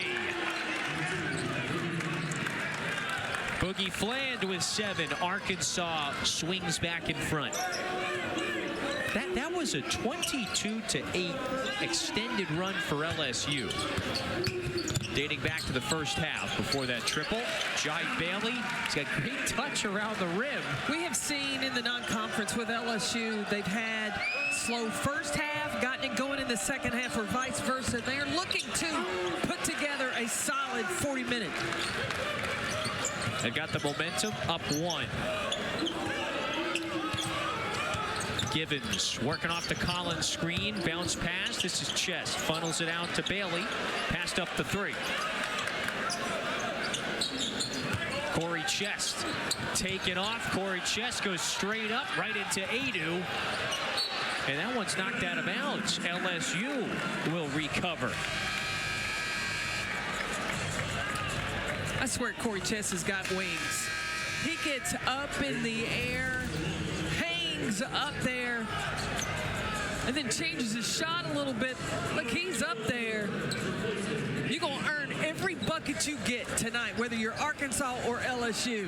Boogie Fland with 7. Arkansas swings back in front. That was a 22-8 extended run for LSU. Dating back to the first half before that triple. Jai Bailey, he's got great touch around the rim. We have seen in the non-conference with LSU, they've had slow first half, gotten it going in the second half, or vice versa. They are looking to put together a solid 40-minute. They've got the momentum, up 1. Givens working off the Collins screen, bounce pass. This is Chest, funnels it out to Bailey, passed up the 3. Corey Chest taken off. Corey Chest goes straight up right into Adu, and that one's knocked out of bounds. LSU will recover. I swear Corey Chest has got wings. He gets up in the air, hangs up there, and then changes his shot a little bit. Look, he's up there. You're going to earn every bucket you get tonight, whether you're Arkansas or LSU.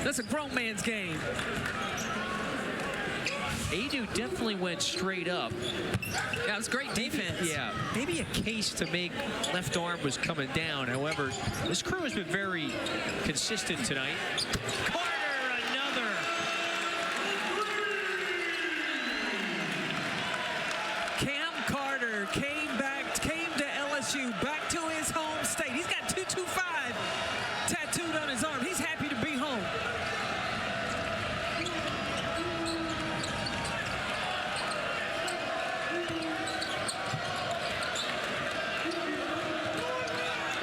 That's a grown man's game. Adu definitely went straight up. Yeah, it was great defense. Yeah, maybe a case to make left arm was coming down. However, this crew has been very consistent tonight. Carter, another. Cam Carter came to LSU, back to his home state. He's got 225 tattooed on his arm. He's happy to be home.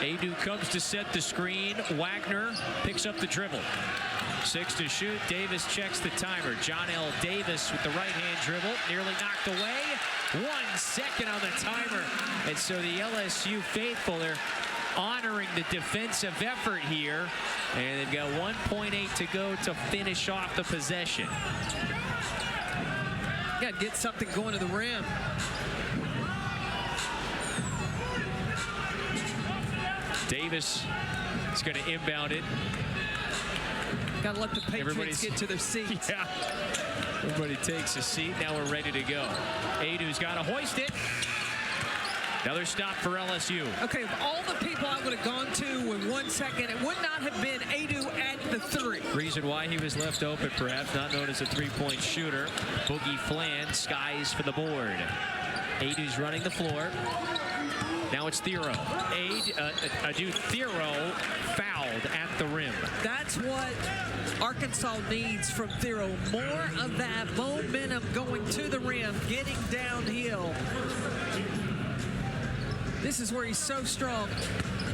Adu comes to set the screen. Wagner picks up the dribble. 6 to shoot. Davis checks the timer. John L. Davis with the right-hand dribble. Nearly knocked away. 1 second on the timer. And so the LSU faithful, they're honoring the defensive effort here. And they've got 1.8 to go to finish off the possession. Got to get something going to the rim. Davis is going to inbound it. Got to let the Patriots get to their seats. Yeah. Everybody takes a seat. Now we're ready to go. Adu's got to hoist it. Another stop for LSU. Okay, of all the people I would have gone to in 1 second, it would not have been Adu at the 3. Reason why he was left open, perhaps not known as a three-point shooter. Boogie Fland skies for the board. Adu's running the floor. Now it's Thero. Adu Thero fouled at the rim. That's what Arkansas needs from Thero. More of that momentum going to the rim, getting downhill. This is where he's so strong.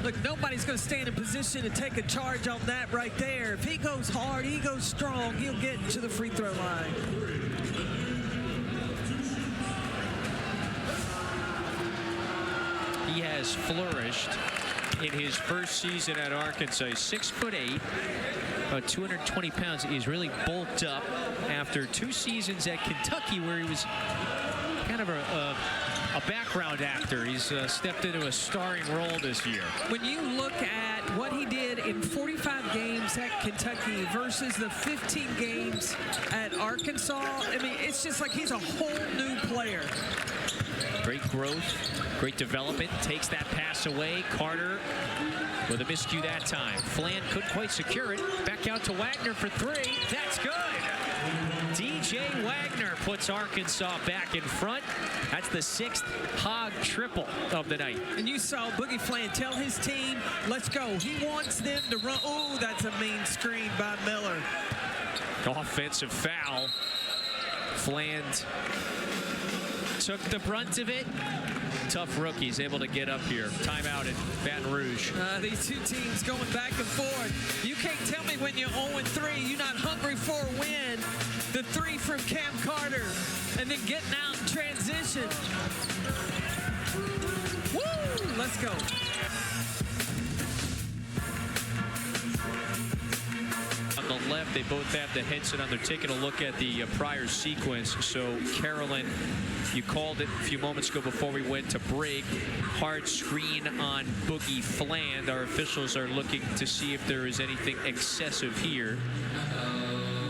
Look, nobody's going to stand in position to take a charge on that right there. If he goes hard, he goes strong, he'll get to the free throw line. He has flourished in his first season at Arkansas. He's 6'8", about 220 pounds. He's really bulked up after 2 seasons at Kentucky where he was kind of a background actor. He's stepped into a starring role this year. When you look at what he did in 45 games at Kentucky versus the 15 games at Arkansas, I mean, it's just like he's a whole new player. Great growth, great development. Takes that pass away. Carter with a miscue that time. Fland couldn't quite secure it. Back out to Wagner for 3. That's good. DJ Wagner puts Arkansas back in front. That's the 6th Hog triple of the night. And you saw Boogie Fland tell his team, let's go. He wants them to run. Oh, that's a mean screen by Miller. Offensive foul. Fland took the brunt of it. Tough rookies able to get up here. Timeout at Baton Rouge. These two teams going back and forth. You can't tell me when you're 0-3, you're not hungry for a win. The 3 from Cam Carter, and then getting out in transition. Woo! Let's go. On the left, they both have the headset on. They're taking a look at the prior sequence. So, Carolyn, you called it a few moments ago before we went to break. Hard screen on Boogie Fland. Our officials are looking to see if there is anything excessive here.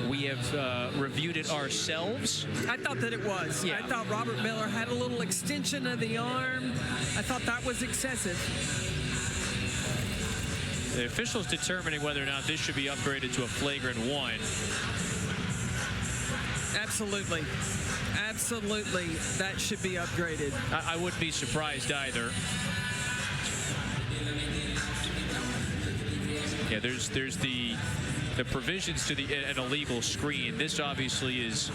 We have reviewed it ourselves. I thought that it was. Yeah. I thought Robert Miller had a little extension of the arm. I thought that was excessive. The officials determining whether or not this should be upgraded to a flagrant 1. Absolutely. Absolutely, that should be upgraded. I wouldn't be surprised either. Yeah, there's the provisions to an illegal screen. This obviously is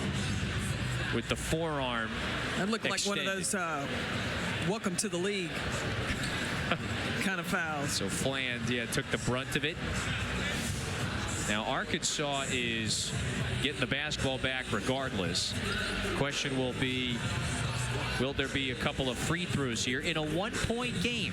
with the forearm. That looked like extended. one of those welcome to the league kind of fouls. So Fland, yeah, took the brunt of it. Now Arkansas is getting the basketball back regardless. Question will be, will there be a couple of free throws here in a 1-point game?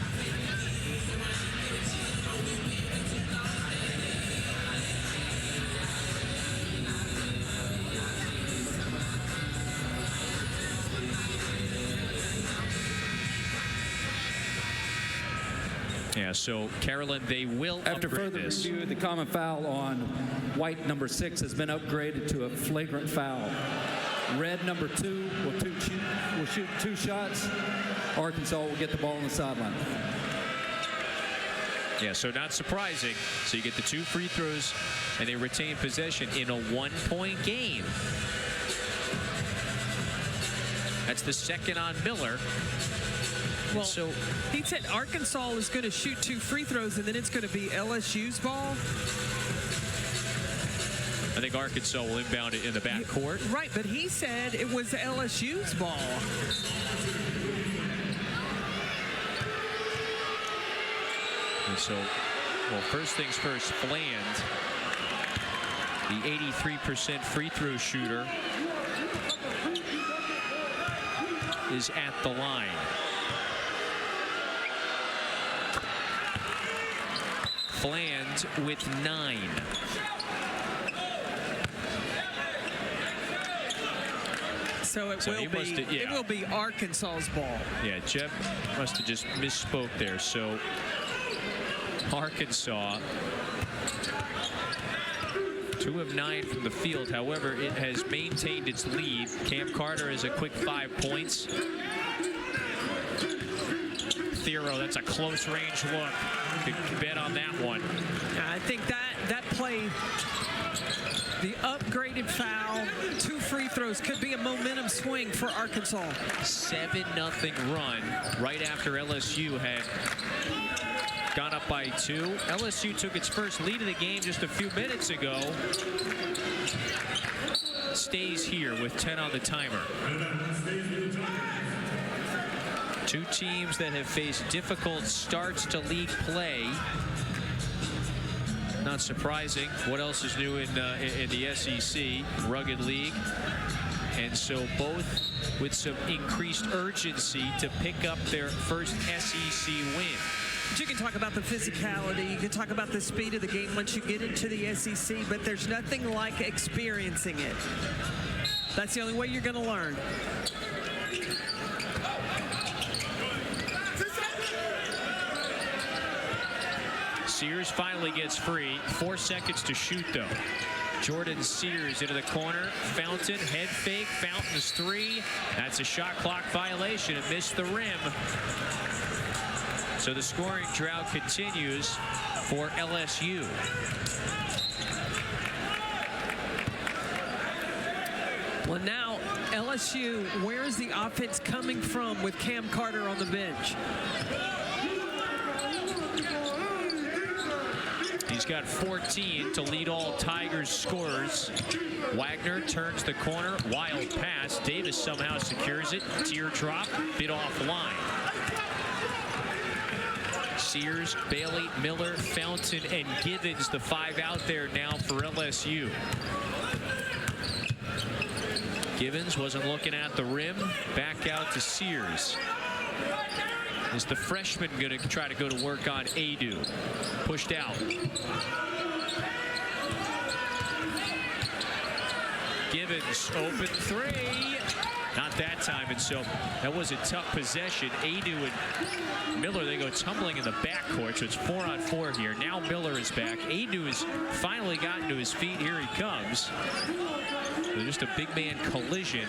Yeah, so Carolyn, they will After upgrade further this. review, the common foul on white number 6 has been upgraded to a flagrant foul. Red number 2 will shoot 2 shots. Arkansas will get the ball on the sideline. Yeah, so not surprising. So you get the 2 free throws, and they retain possession in a 1-point game. That's the second on Miller. Well, so he said Arkansas is going to shoot 2 free throws, and then it's going to be LSU's ball. I think Arkansas will inbound it in the back court. Right, but he said it was LSU's ball. And so, well, first things first, Fland, the 83% free throw shooter, is at the line. Fland with 9. So it will be Arkansas's ball. Yeah, Jeff must have just misspoke there. So Arkansas, 2 of 9 from the field. However, it has maintained its lead. Cam Carter is a quick 5 points. Thero, that's a close range look. Could bet on that one. I think that play, the upgraded foul, 2 free throws, could be a momentum swing for Arkansas. 7-0 run right after LSU had gone up by 2. LSU took its first lead of the game just a few minutes ago. Stays here with 10 on the timer. 2 teams that have faced difficult starts to league play. Not surprising. What else is new in the SEC? Rugged league. And so both with some increased urgency to pick up their first SEC win. You can talk about the physicality, you can talk about the speed of the game once you get into the SEC, but there's nothing like experiencing it. That's the only way you're going to learn. Sears finally gets free. 4 seconds to shoot, though. Jordan Sears into the corner. Fountain, head fake. Fountain's 3. That's a shot clock violation. It missed the rim. So the scoring drought continues for LSU. Well, now LSU, where is the offense coming from with Cam Carter on the bench? He's got 14 to lead all Tigers scorers. Wagner turns the corner. Wild pass. Davis somehow secures it. Teardrop. Bit offline. Sears, Bailey, Miller, Fountain, and Givens, the 5 out there now for LSU. Givens wasn't looking at the rim. Back out to Sears. Is the freshman going to try to go to work on Adu? Pushed out. Givens, open 3. Not that time, and so that was a tough possession. Adu and Miller, they go tumbling in the backcourt, so it's 4-on-4 here. Now Miller is back. Adu has finally gotten to his feet. Here he comes. So just a big man collision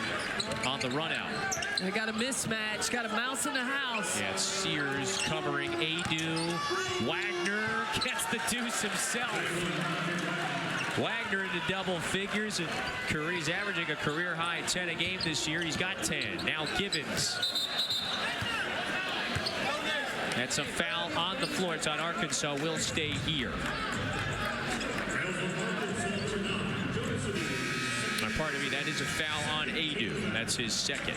on the run out. They got a mismatch, got a mouse in the house. Yeah, it's Sears covering Adu. Wagner gets the deuce himself. Wagner into double figures, and he's averaging a career high 10 a game this year. He's got 10. Now Givens. That's a foul on the floor. It's on Arkansas. Will stay here. Pardon me, that is a foul on Adu. That's his second.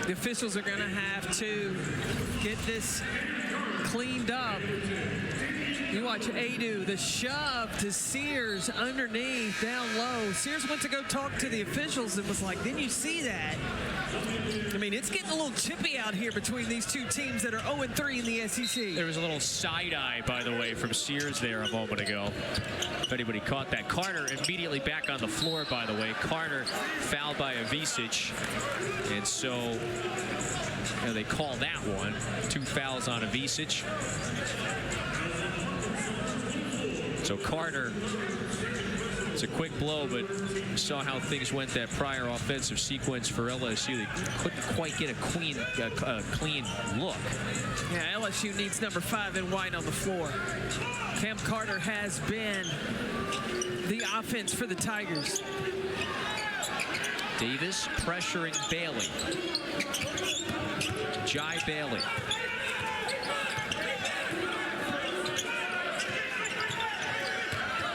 The officials are going to have to get this cleaned up. You watch Adu, the shove to Sears underneath, down low. Sears went to go talk to the officials and was like, didn't you see that? I mean, it's getting a little chippy out here between these 2 teams that are 0-3 in the SEC. There was a little side-eye, by the way, from Sears there a moment ago. If anybody caught that. Carter immediately back on the floor, by the way. Carter fouled by Avicic. And so they call that one. 2 fouls on Avicic. So Carter, it's a quick blow, but you saw how things went that prior offensive sequence for LSU. They couldn't quite get a clean look. Yeah, LSU needs number 5 in white on the floor. Cam Carter has been the offense for the Tigers. Davis pressuring Bailey. Jai Bailey.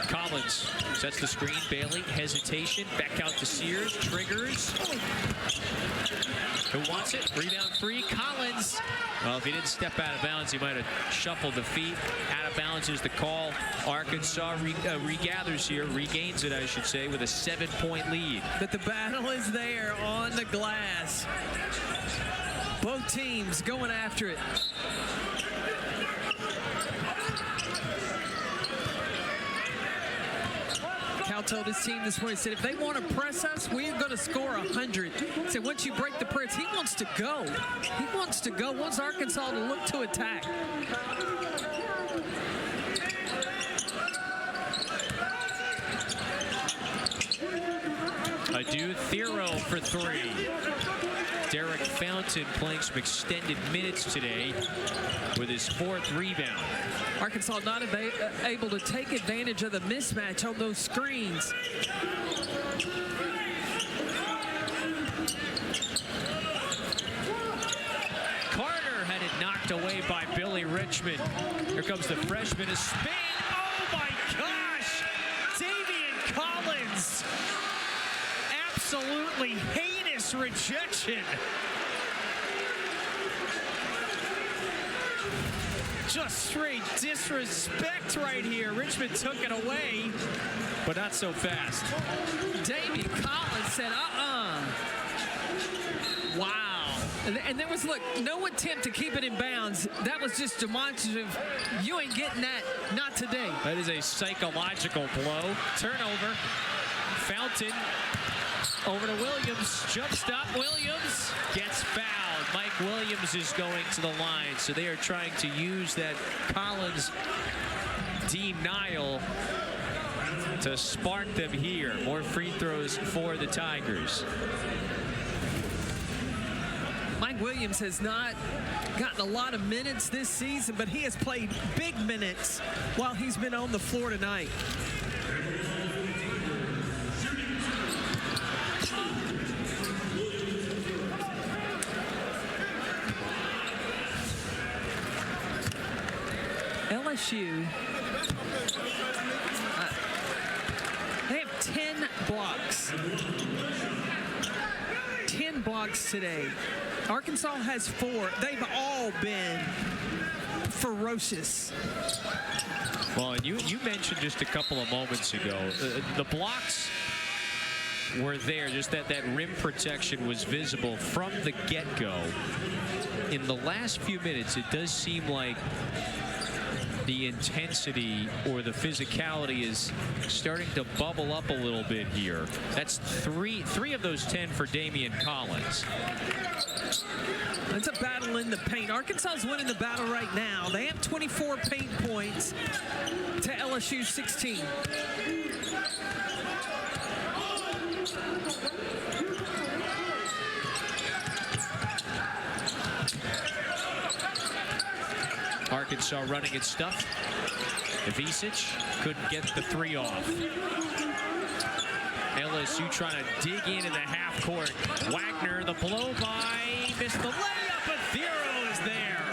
Collins sets the screen. Bailey, hesitation. Back out to Sears. Triggers. Who wants it? Rebound free. Collins. Well, if he didn't step out of bounds, he might have shuffled the feet. Out of bounds is the call. Arkansas regathers here. Regains it, I should say, with a 7-point lead. But the battle is there on the glass. Both teams going after it. Cal told his team this morning, he said, if they want to press us, we're going to score 100. He said, once you break the press, he wants to go. He wants to go. Wants Arkansas to look to attack. Adu Thero for three. Derek Fountain playing some extended minutes today with his 4th rebound. Arkansas not able to take advantage of the mismatch on those screens. Carter had it knocked away by Billy Richmond. Here comes the freshman, a spin. Oh my gosh! Davian Collins. Absolutely heinous rejection. Just straight disrespect right here. Richmond took it away, but not so fast. Davian Collins said, Wow. And there was, look, no attempt to keep it in bounds. That was just demonstrative. You ain't getting that. Not today. That is a psychological blow. Turnover. Fountain over to Williams. Jump stop. Williams gets fouled. Mike Williams is going to the line. So they are trying to use that Collins denial to spark them here. More free throws for the Tigers. Mike Williams has not gotten a lot of minutes this season, but he has played big minutes while he's been on the floor tonight. LSU, they have 10 blocks. 10 blocks today. Arkansas has 4. They've all been ferocious. Well, and you mentioned just a couple of moments ago, the blocks were there, just that rim protection was visible from the get-go. In the last few minutes, it does seem like the intensity or the physicality is starting to bubble up a little bit here. That's three of those 10 for Damian Collins. It's a battle in the paint. Arkansas is winning the battle right now. They have 24 paint points to LSU 16. Arkansas running its stuff. Ivicic couldn't get the 3 off. LSU trying to dig in the half court. Wagner, the blow by, missed the layup, but Thero is there.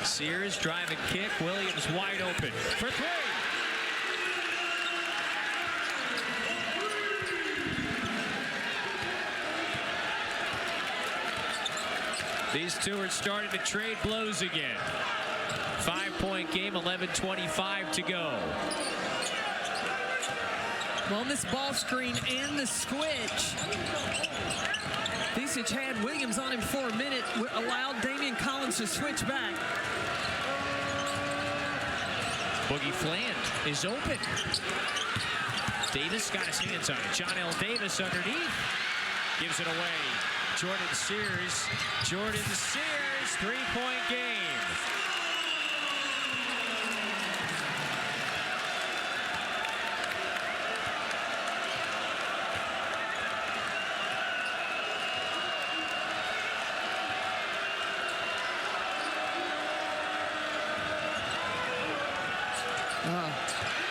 Sears drive and kick. Williams wide open for 3. These two are starting to trade blows again. 5-point game, 11:25 to go. Well, on this ball screen and the switch, Ivicic had Williams on him for a minute, allowed Damian Collins to switch back. Boogie Fland is open. Davis got his hands on it. John L. Davis underneath. Gives it away. Jordan Sears. 3-point game.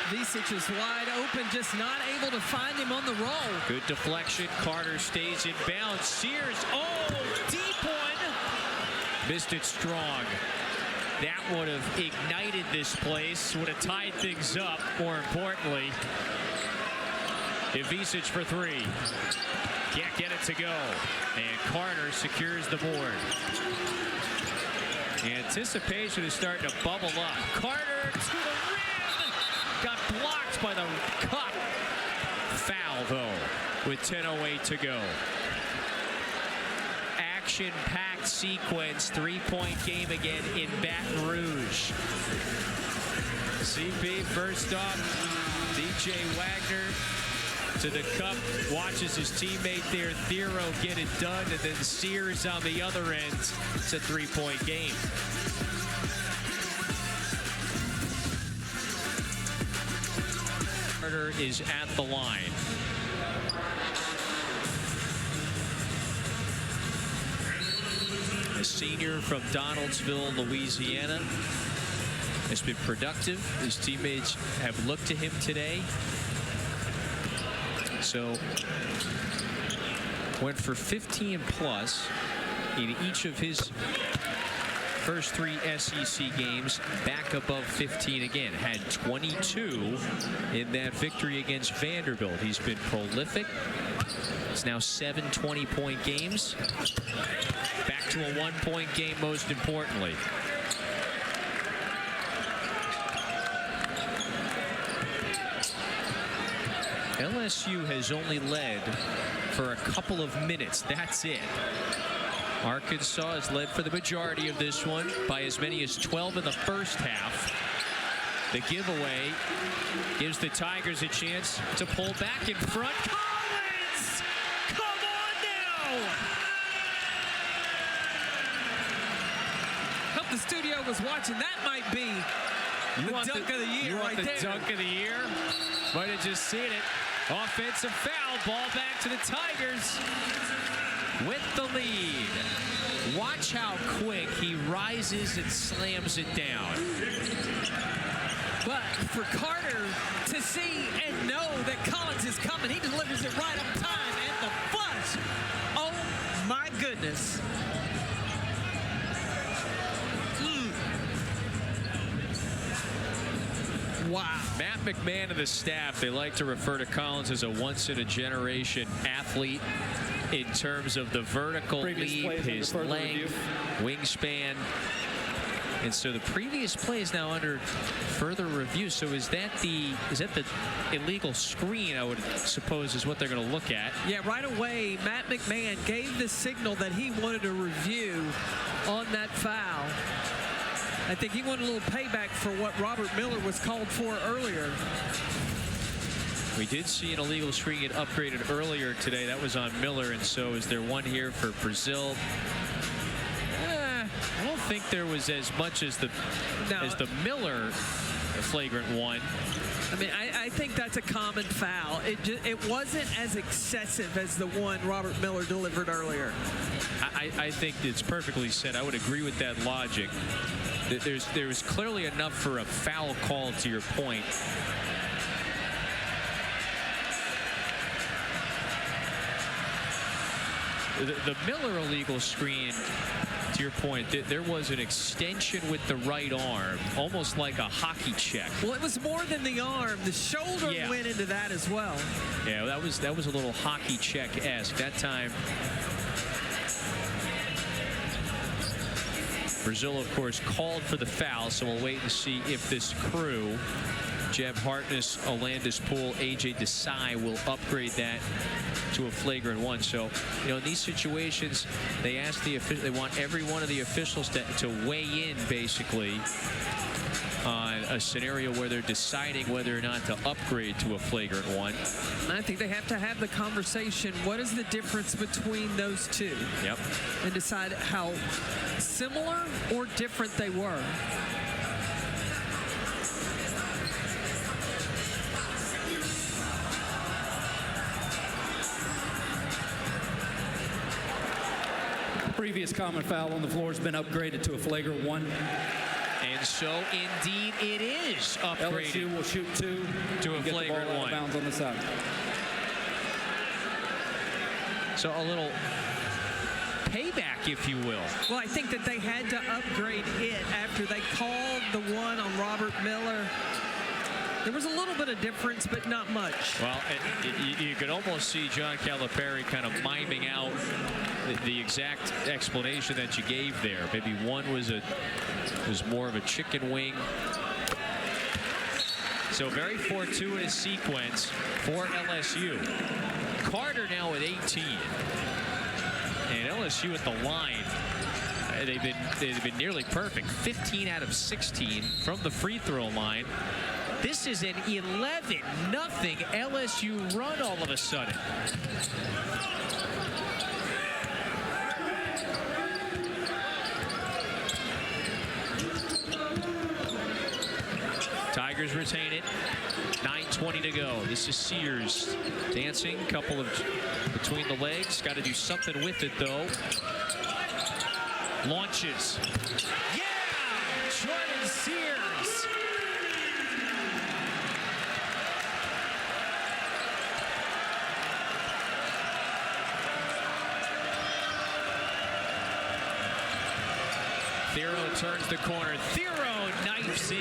Ivicic is wide open, just not able to find him on the roll. Good deflection. Carter stays in bounds. Sears, deep one. Missed it strong. That would have ignited this place, would have tied things up, more importantly. Ivicic for 3. Can't get it to go. And Carter secures the board. Anticipation is starting to bubble up. Carter to the rim. Got blocked by the cup. Foul, though, with 10:08 to go. Action-packed shot sequence. 3-point game again in Baton Rouge. CP first off, DJ Wagner to the cup, watches his teammate there, Thero, get it done, and then Sears on the other end. It's a 3-point game. Carter is at the line. A senior from Donaldsville, Louisiana, has been productive. His teammates have looked to him today. So went for 15 plus in each of his first 3 SEC games, back above 15 again. Had 22 in that victory against Vanderbilt. He's been prolific. It's now 7 20-point games. Back to a 1-point game, most importantly. LSU has only led for a couple of minutes. That's it. Arkansas has led for the majority of this one by as many as 12 in the first half. The giveaway gives the Tigers a chance to pull back in front. Collins! Come on now! Hope the studio was watching. That might be the dunk of the year right there. Dunk of the year? Might have just seen it. Offensive foul, ball back to the Tigers with the lead. Watch how quick he rises and slams it down. But for Carter to see and know that Collins is coming, he delivers it right on time, and the flush. Oh my goodness. Wow. Matt McMahon and the staff, they like to refer to Collins as a once-in-a-generation athlete in terms of the vertical leap, his length, wingspan. And so the previous play is now under further review. So is that the illegal screen, I would suppose, is what they're going to look at? Yeah, right away, Matt McMahon gave the signal that he wanted a review on that foul. I think he wanted a little payback for what Robert Miller was called for earlier. We did see an illegal screen get upgraded earlier today. That was on Miller, and so is there one here for Brazil? I don't think there was as much as the Miller flagrant one. I mean, I think that's a common foul. It wasn't as excessive as the one Robert Miller delivered earlier. I think it's perfectly said. I would agree with that logic. There's clearly enough for a foul call, to your point. The Miller illegal screen, to your point, there was an extension with the right arm, almost like a hockey check. Well, it was more than the arm. The shoulder went into that as well. Yeah, that was a little hockey check-esque. That time, Brazil, of course, called for the foul, so we'll wait and see if this crew, Jeb Hartness, Alandis Poole, A.J. Desai, will upgrade that to a flagrant one. So, in these situations, they ask they want every one of the officials to weigh in, basically, on a scenario where they're deciding whether or not to upgrade to a flagrant one. I think they have to have the conversation. What is the difference between those two? Yep. And decide how similar or different they were. Previous common foul on the floor has been upgraded to a flagrant one. And so, indeed, it is upgraded. LSU will shoot 2 to a flagrant one. Bounds on the side. So a little payback, if you will. Well, I think that they had to upgrade it after they called the one on Robert Miller. There was a little bit of difference, but not much. Well, you could almost see John Calipari kind of miming out the exact explanation that you gave there. Maybe one was more of a chicken wing. So very fortuitous sequence for LSU. Carter now with 18. And LSU at the line they've been nearly perfect. 15 out of 16 from the free throw line. This is an 11-0 LSU run all of a sudden. Tigers retain it. 9:20 to go. This is Sears dancing, couple of between the legs. Got to do something with it though. Launches. Yeah! Jordan Sears. Thero turns the corner. Thero knifes in.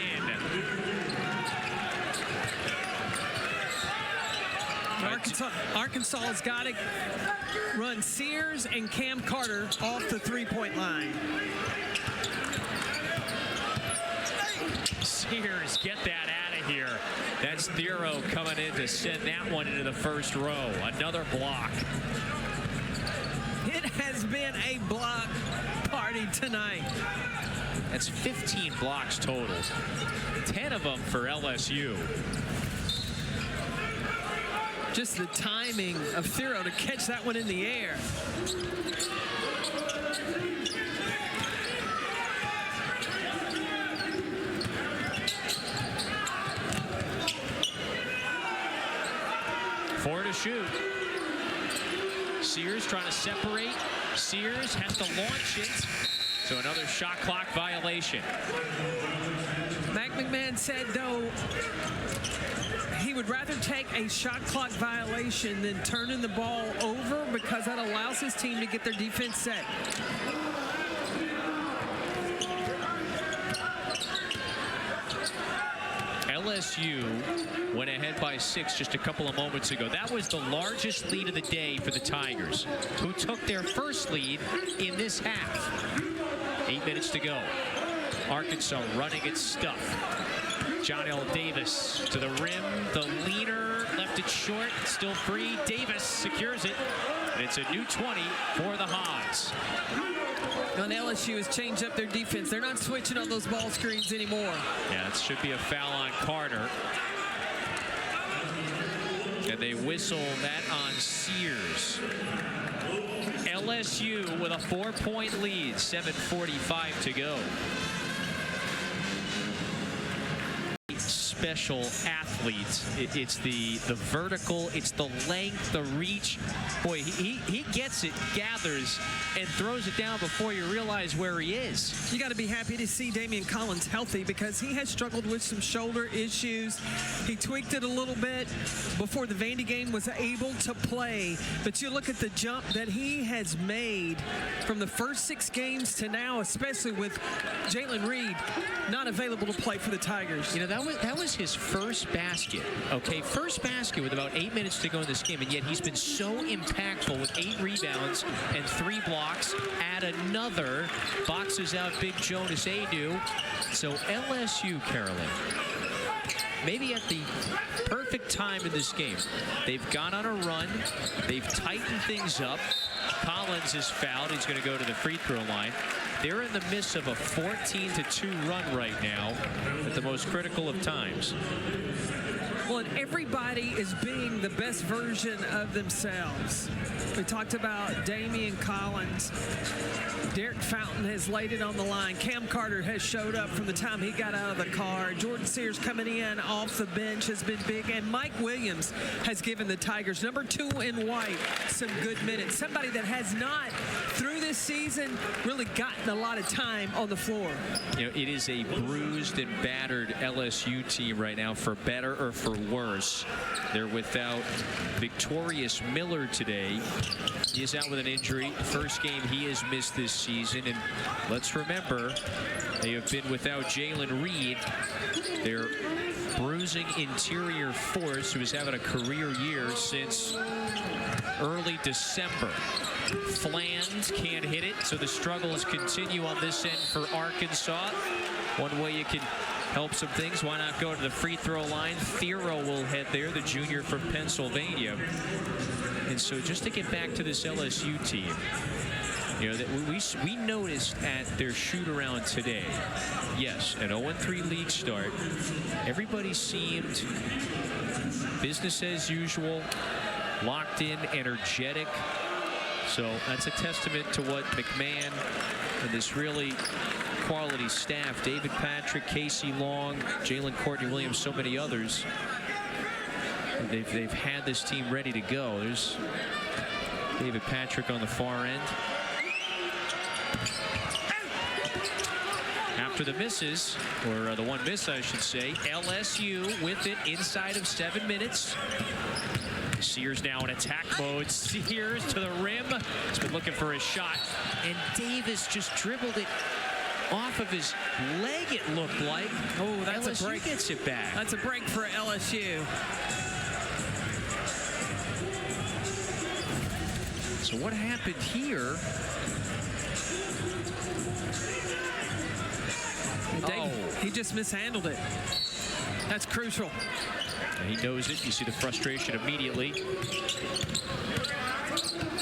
Arkansas has got to run Sears and Cam Carter off the three-point line. Sears, get that out of here. That's Thero coming in to send that one into the first row. Another block. It has been a block party tonight. That's 15 blocks total. 10 of them for LSU. Just the timing of Thero to catch that one in the air. Four to shoot. Sears trying to separate. Sears has to launch it. So another shot clock violation. McMahon said, though, he would rather take a shot clock violation than turning the ball over because that allows his team to get their defense set. LSU went ahead by 6 just a couple of moments ago. That was the largest lead of the day for the Tigers, who took their first lead in this half. 8 minutes to go. Arkansas running its stuff. John L. Davis to the rim. The leader left it short. Still free. Davis secures it. And it's a new 20 for the Hogs. And LSU has changed up their defense. They're not switching on those ball screens anymore. Yeah, it should be a foul on Carter. And they whistle that on Sears. LSU with a 4-point lead. 7:45 to go. Special athletes. It's the vertical, it's the length, the reach. Boy, he gets it, gathers, and throws it down before you realize where he is. You got to be happy to see Damian Collins healthy because he has struggled with some shoulder issues. He tweaked it a little bit before the Vandy game, was able to play. But you look at the jump that he has made from the first 6 games to now, especially with Jalen Reed not available to play for the Tigers. You know, that was his first basket. Okay, first basket with about 8 minutes to go in this game, and yet he's been so impactful with 8 rebounds and 3 blocks. Add another, boxes out Big Jonas Adu. So LSU, Carolyn, maybe at the perfect time in this game. They've gone on a run. They've tightened things up. Collins is fouled. He's going to go to the free throw line. They're in the midst of a 14-2 run right now at the most critical of times. Well, and everybody is being the best version of themselves. We talked about Damian Collins. Derek Fountain has laid it on the line. Cam Carter has showed up from the time he got out of the car. Jordan Sears coming in off the bench has been big. And Mike Williams has given the Tigers, number 2 in white, some good minutes. Somebody that has not, through this season, really gotten a lot of time on the floor. You know, it is a bruised and battered LSU team right now, for better or for worse. They're without Victorious Miller today. He is out with an injury. First game he has missed this season. And let's remember, they have been without Jalen Reed, their bruising interior force, who is having a career year since early December. Flands can't hit it, so the struggles continue on this end for Arkansas. One way you can help some things, why not go to the free throw line? Thero will head there, the junior from Pennsylvania. And so just to get back to this LSU team, You know, that we noticed at their shoot-around today, yes, an 0-3 league start. Everybody seemed business as usual, locked in, energetic. So that's a testament to what McMahon and this really quality staff, David Patrick, Casey Long, Jalen Courtney Williams, so many others, they've had this team ready to go. There's David Patrick on the far end. After the misses, or the one miss, I should say, LSU with it inside of 7 minutes. Sears now in attack mode. Sears to the rim. He's been looking for a shot, and Davis just dribbled it off of his leg, it looked like. Oh, that's LSU a break. Gets it back. That's a break for LSU. So what happened here? He just mishandled it. That's crucial. And he knows it. You see the frustration immediately.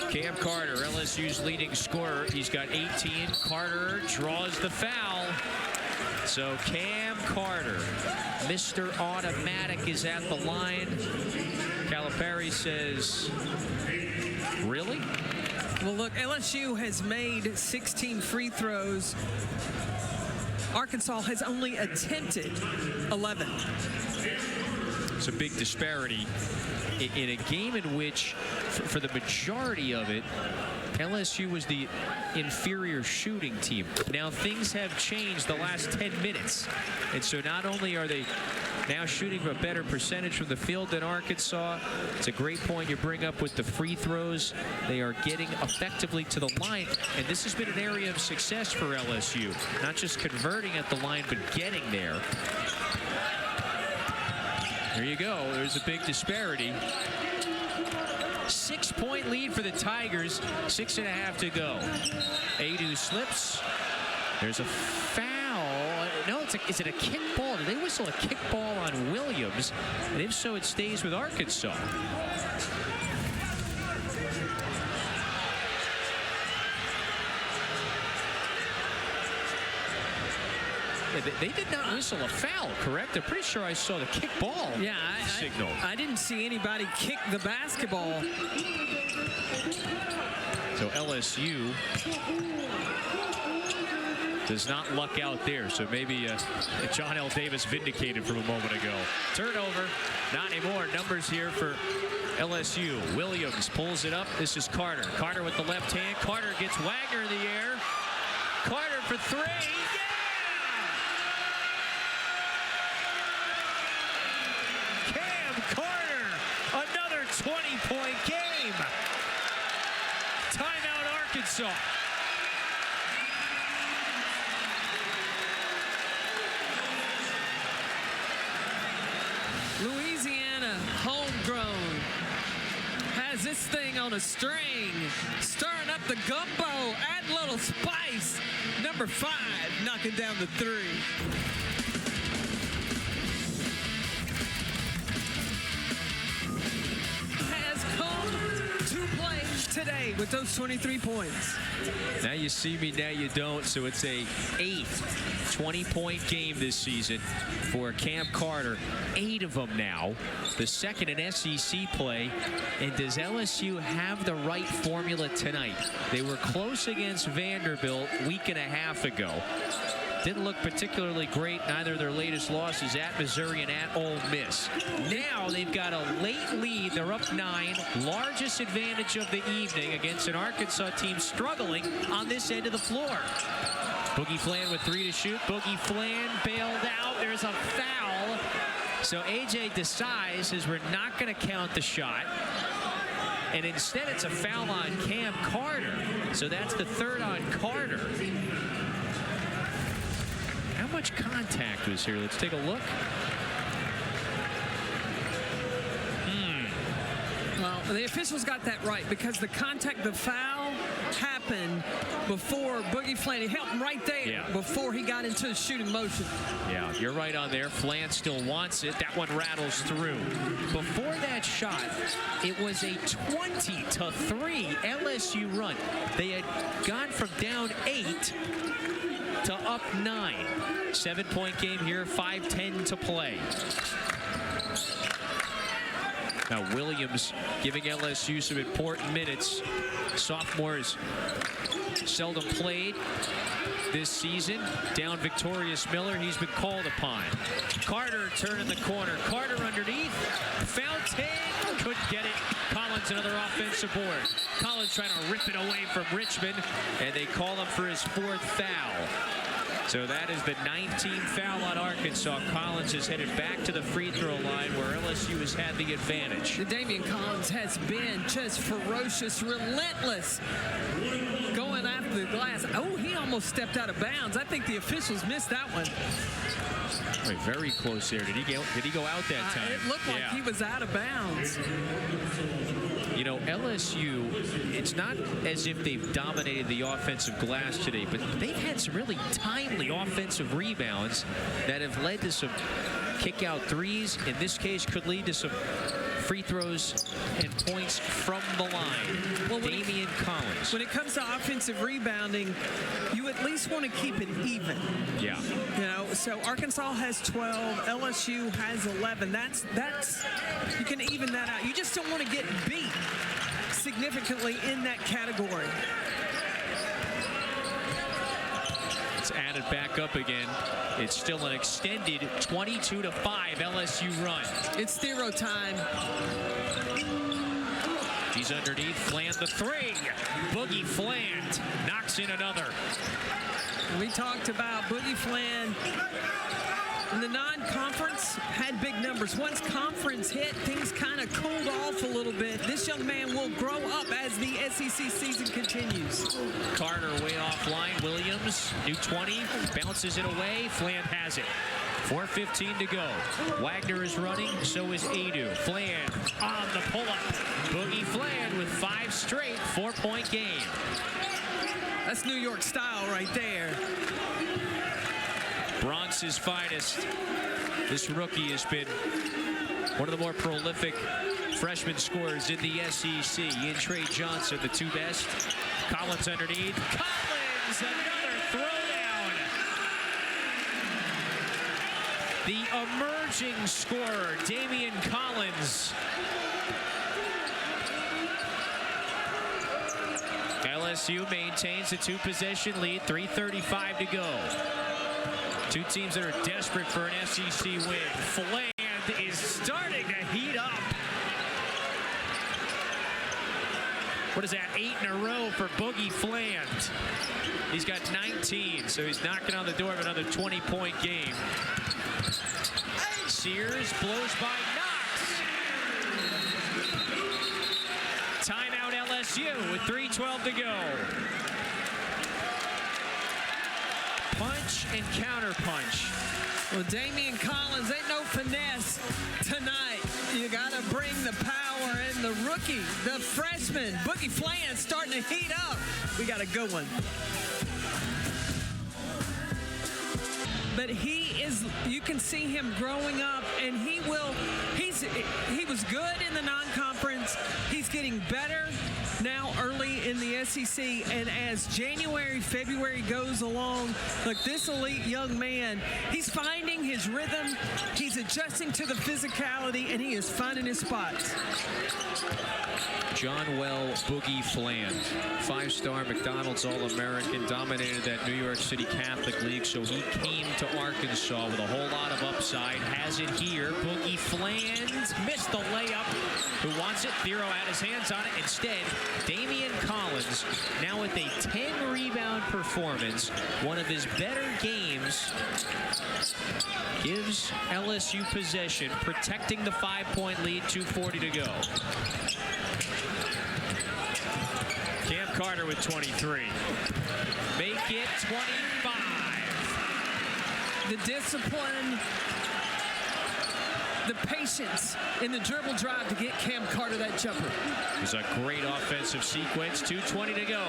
Cam Carter, LSU's leading scorer. He's got 18. Carter draws the foul. So Cam Carter, Mr. Automatic, is at the line. Calipari says, really? Well, look, LSU has made 16 free throws. Arkansas has only attempted 11. It's a big disparity in a game in which, for the majority of it, LSU was the inferior shooting team. Now things have changed the last 10 minutes. And so not only are they now shooting a better percentage from the field than Arkansas, it's a great point you bring up with the free throws. They are getting effectively to the line. And this has been an area of success for LSU. Not just converting at the line, but getting there. There you go. There's a big disparity. 6-point lead for the Tigers. 6.5 to go. Adu slips. There's a foul. No, is it a kick ball? Did they whistle a kick ball on Williams? And if so, it stays with Arkansas. Yeah, they did not whistle a foul, correct? I'm pretty sure I saw the kick ball signal. I didn't see anybody kick the basketball. So LSU does not luck out there. So maybe John L. Davis vindicated from a moment ago. Turnover, not anymore. Numbers here for LSU. Williams pulls it up. This is Carter. Carter with the left hand. Carter gets Wagner in the air. Carter for three. Carter, another 20-point game. Timeout, Arkansas. Louisiana, homegrown, has this thing on a string, stirring up the gumbo, add a little spice. Number 5, knocking down the 3. Today with those 23 points. Now you see me, now you don't. So it's a 8th 20-point game this season for Cam Carter. 8 of them now. The second in SEC play. And does LSU have the right formula tonight? They were close against Vanderbilt a week and a half ago. Didn't look particularly great, neither of their latest losses at Missouri and at Ole Miss. Now they've got a late lead. They're up 9. Largest advantage of the evening against an Arkansas team struggling on this end of the floor. Boogie Flan with 3 to shoot. Boogie Flan bailed out. There's a foul. So A.J. Desai says we're not going to count the shot. And instead it's a foul on Cam Carter. So that's the 3rd on Carter. How much contact was here? Let's take a look. Well, the officials got that right because the foul happened before Boogie Flan. He helped him right there before he got into the shooting motion. Yeah, you're right on there. Flan still wants it. That one rattles through. Before that shot, it was a 20-3 LSU run. They had gone from down 8 to up 9. 7-point game here, 5:10 to play. Now Williams giving LSU some important minutes. Sophomores seldom played this season. Down Victorious Miller, he's been called upon. Carter turning the corner. Carter underneath. Fountain couldn't get it. Collins another offensive board. Collins trying to rip it away from Richmond, and they call him for his 4th foul. So that is the 19th foul on Arkansas. Collins is headed back to the free throw line where LSU has had the advantage. Damian Collins has been just ferocious, relentless, going after the glass. Oh, he almost stepped out of bounds. I think the officials missed that one. Very close there. Did he go out that time? It looked like he was out of bounds. You know, LSU, it's not as if they've dominated the offensive glass today, but they've had some really timely offensive rebounds that have led to some kick-out threes. In this case, could lead to some free throws and points from the line. Well, Damian Collins. When it comes to offensive rebounding, you at least want to keep it even. Yeah. You know, so Arkansas has 12, LSU has 11. That's you can even that out. You just don't want to get beat significantly in that category. It's added back up again. It's still an extended 22-5 LSU run. It's 0 time. He's underneath. Flan the 3. Boogie Flan knocks in another. We talked about Boogie Flan in the non-conference, had big numbers. Once conference hit, things kind of cooled off a little bit. This young man will grow up as the SEC season continues. Carter way offline. Williams, new 20, bounces it away. Flan has it. 4:15 to go. Wagner is running, so is Adu. Flan on the pull-up. Boogie Flan with 5 straight 4-point game. That's New York style right there. Bronx's finest. This rookie has been one of the more prolific freshman scorers in the SEC. He and Trey Johnson, the 2 best. Collins underneath. Collins, another throwdown. The emerging scorer, Damian Collins. LSU maintains a 2-possession lead, 3:35 to go. Two teams that are desperate for an SEC win. Flan is starting to heat up. What is that, 8 in a row for Boogie Flan? He's got 19, so he's knocking on the door of another 20-point game. Sears blows by Knox. Timeout LSU with 3:12 to go. Punch and counter punch. Well, Damian Collins ain't no finesse tonight. You got to bring the power, and the rookie, the freshman, Boogie Flan starting to heat up. We got a good one. But he is, you can see him growing up, and he was good in the non-conference. He's getting better now early in the SEC, and as January, February goes along, look, this elite young man, he's finding his rhythm, he's adjusting to the physicality, and he is finding his spots. John Well, Boogie Flan, 5-star McDonald's All-American, dominated that New York City Catholic League, so he came to Arkansas with a whole lot of upside. Has it here. Boogie Flan missed the layup. Who wants it? Thero had his hands on it. Instead, Damian Collins, now with a 10-rebound performance, one of his better games, gives LSU possession, protecting the 5-point lead, 2:40 to go. Cam Carter with 23. Make it 25. The discipline, the patience in the dribble drive to get Cam Carter that jumper. It's a great offensive sequence. 2:20 to go.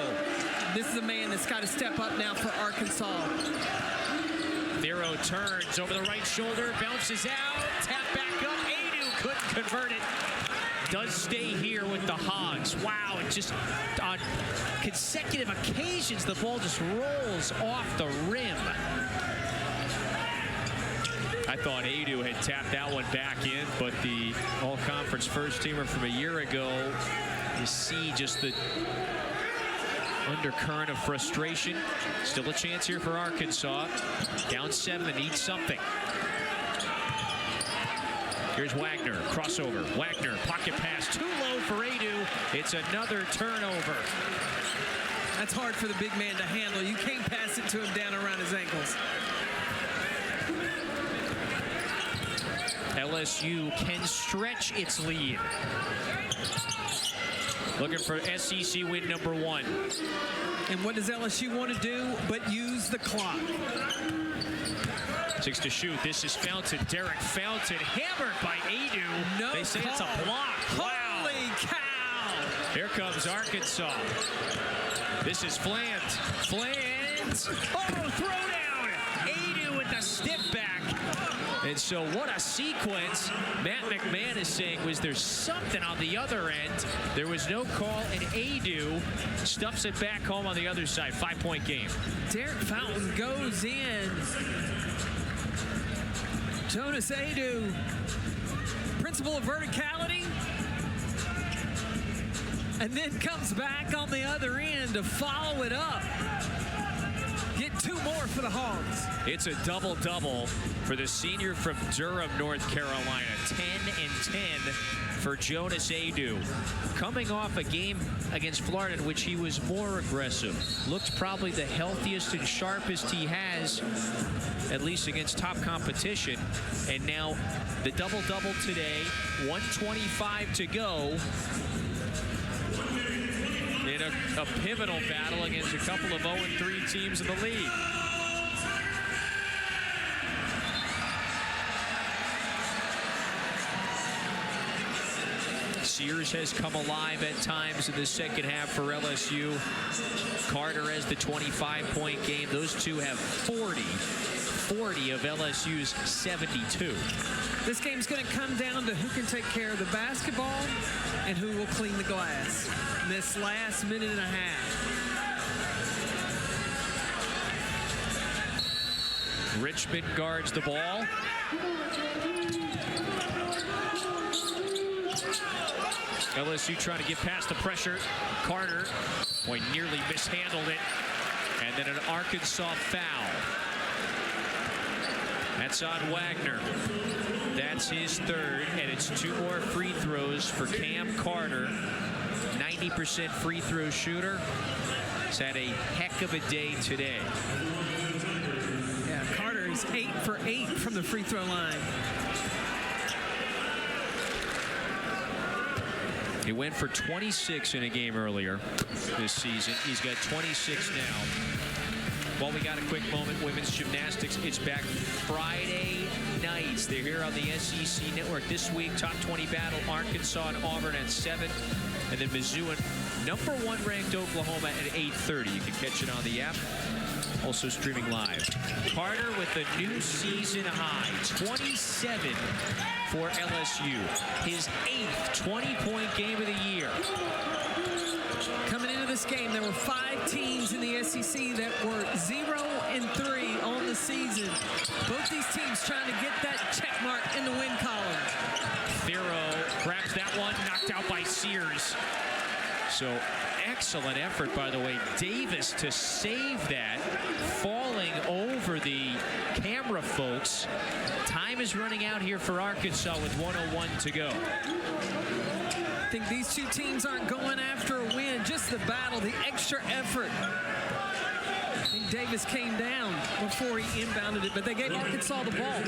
This is a man that's got to step up now for Arkansas. Thero turns over the right shoulder, bounces out, tap back up. Adu couldn't convert it. Does stay here with the Hogs. Wow, it just on consecutive occasions the ball just rolls off the rim. I thought Adu had tapped that one back in, but the all-conference first-teamer from a year ago, you see just the undercurrent of frustration. Still a chance here for Arkansas. Down 7 and need something. Here's Wagner, crossover. Wagner, pocket pass, too low for Adu. It's another turnover. That's hard for the big man to handle. You can't pass it to him down around his ankles. LSU can stretch its lead. Looking for SEC win number 1. And what does LSU want to do but use the clock? 6 to shoot. This is Fountain. Derek Fountain hammered by Adu. No they say call. It's a block. Wow. Holy cow. Here comes Arkansas. This is Flant. Flant. Oh, throw down. Adu with the step back. And so what a sequence. Matt McMahon is saying was there's something on the other end. There was no call, and Adu stuffs it back home on the other side. 5-point game. Derek Fountain goes in. Jonas Adu, principle of verticality, and then comes back on the other end to follow it up. Get 2 more for the Hogs. It's a double-double for the senior from Durham, North Carolina. 10 and 10 for Jonas Adu. Coming off a game against Florida in which he was more aggressive. Looked probably the healthiest and sharpest he has, at least against top competition. And now the double-double today, 1:25 to go. In a pivotal battle against a couple of 0-3 teams in the league. Sears has come alive at times in the second half for LSU. Carter has the 25-point game. Those two have 40 of LSU's 72. This game's going to come down to who can take care of the basketball and who will clean the glass in this last minute and a half. Richmond guards the ball. LSU trying to get past the pressure. Carter, boy, nearly mishandled it. And then an Arkansas foul. That's on Wagner. That's his 3rd, and it's 2 more free throws for Cam Carter. 90% free throw shooter. He's had a heck of a day today. Yeah, Carter is 8 for 8 from the free throw line. He went for 26 in a game earlier this season. He's got 26 now. While we got a quick moment, women's gymnastics, it's back Friday nights. They're here on the SEC Network this week. Top 20 battle, Arkansas and Auburn at 7. And then Mizzou and number 1 ranked Oklahoma at 8:30. You can catch it on the app. Also streaming live. Carter with a new season high, 27 for LSU. His 8th 20-point game of the year. Coming into this game, there were 5 teams in the SEC that were 0 and 3 on the season. Both these teams trying to get that check mark in the win column. Thero grabs that one, knocked out by Sears. So excellent effort, by the way. Davis to save that, falling over the camera folks. Time is running out here for Arkansas with 1:01 to go. I think these two teams aren't going after a win, just the battle, the extra effort. I think Davis came down before he inbounded it, but they gave Arkansas the ball.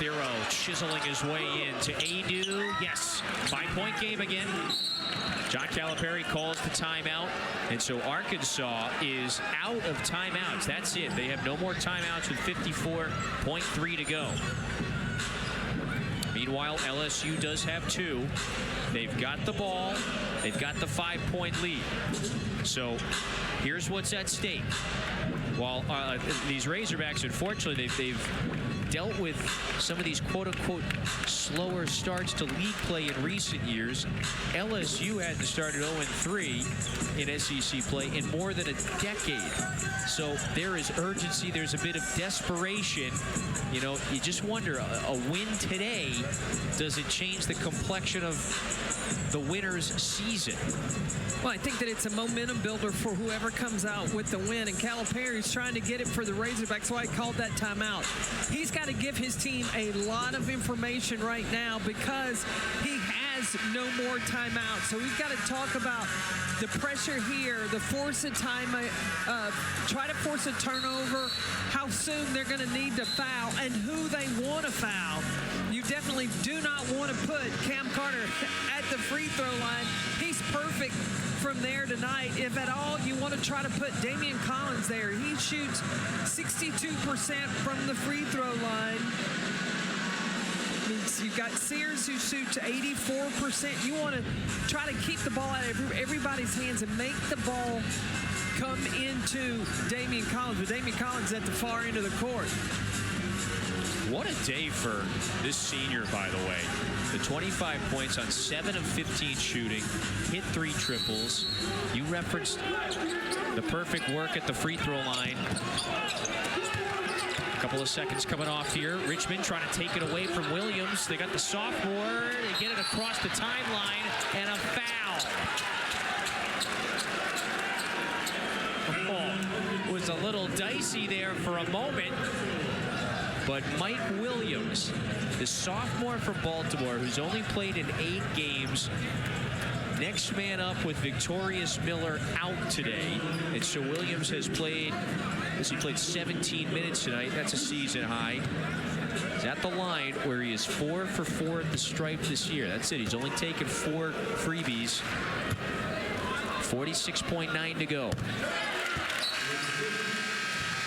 Thero chiseling his way in to Adu. Yes, 5-point game again. John Calipari calls the timeout, and so Arkansas is out of timeouts. That's it. They have no more timeouts with 54.3 to go. Meanwhile, LSU does have 2. They've got the ball. They've got the 5-point lead. So here's what's at stake. While these Razorbacks, unfortunately, they've dealt with some of these quote-unquote slower starts to league play in recent years. LSU hadn't started 0-3 in SEC play in more than a decade. So there is urgency. There's a bit of desperation. You know, you just wonder, a win today, does it change the complexion of the winner's season? Well, I think that it's a momentum builder for whoever comes out with the win, and Calipari's trying to get it for the Razorbacks, so I called that timeout. He's got to give his team a lot of information right now because he has no more timeouts. So we've got to talk about the pressure here, the force of time, try to force a turnover, how soon they're going to need to foul, and who they want to foul. You definitely do not want to put Cam Carter at the free throw line. He's perfect from there tonight. If at all you want to try to put Damian Collins there, he shoots 62% from the free throw line. You've got Sears who shoots 84%. You want to try to keep the ball out of everybody's hands and make the ball come into Damian Collins. But Damian Collins at the far end of the court. What a day for this senior, by the way. The 25 points on 7 of 15 shooting, hit 3 triples. You referenced the perfect work at the free throw line. A couple of seconds coming off here. Richmond trying to take it away from Williams. They got the sophomore. They get it across the timeline, and a foul. Oh, it was a little dicey there for a moment. But Mike Williams, the sophomore from Baltimore, who's only played in 8 games, next man up with Victorious Miller out today. And so Williams has played, he played 17 minutes tonight. That's a season high. He's at the line where he is 4 for 4 at the stripe this year. That's it. He's only taken 4 freebies. 46.9 to go.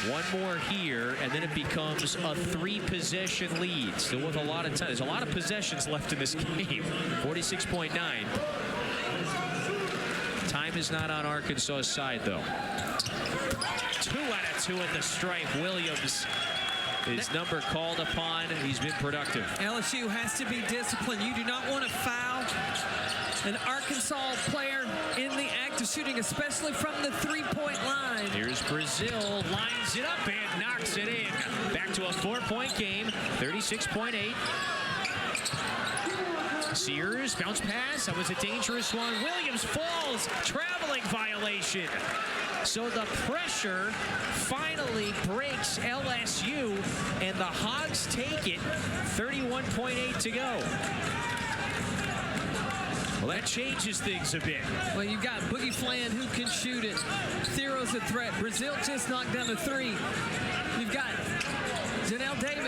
One more here, and then it becomes a 3-possession lead. Still with a lot of time. There's a lot of possessions left in this game. 46.9. Time is not on Arkansas's side, though. 2 out of 2 at the stripe. Williams, his number called upon. He's been productive. LSU has to be disciplined. You do not want to foul an Arkansas player in the act of shooting, especially from the 3-point line. Here's Brazil, lines it up and knocks it in. Back to a 4-point game, 36.8. Sears, bounce pass, that was a dangerous one. Williams falls, traveling violation. So the pressure finally breaks LSU, and the Hogs take it, 31.8 to go. Well, that changes things a bit. Well, you've got Boogie Flan who can shoot it. Thero's a threat. Brazil just knocked down a 3. You've got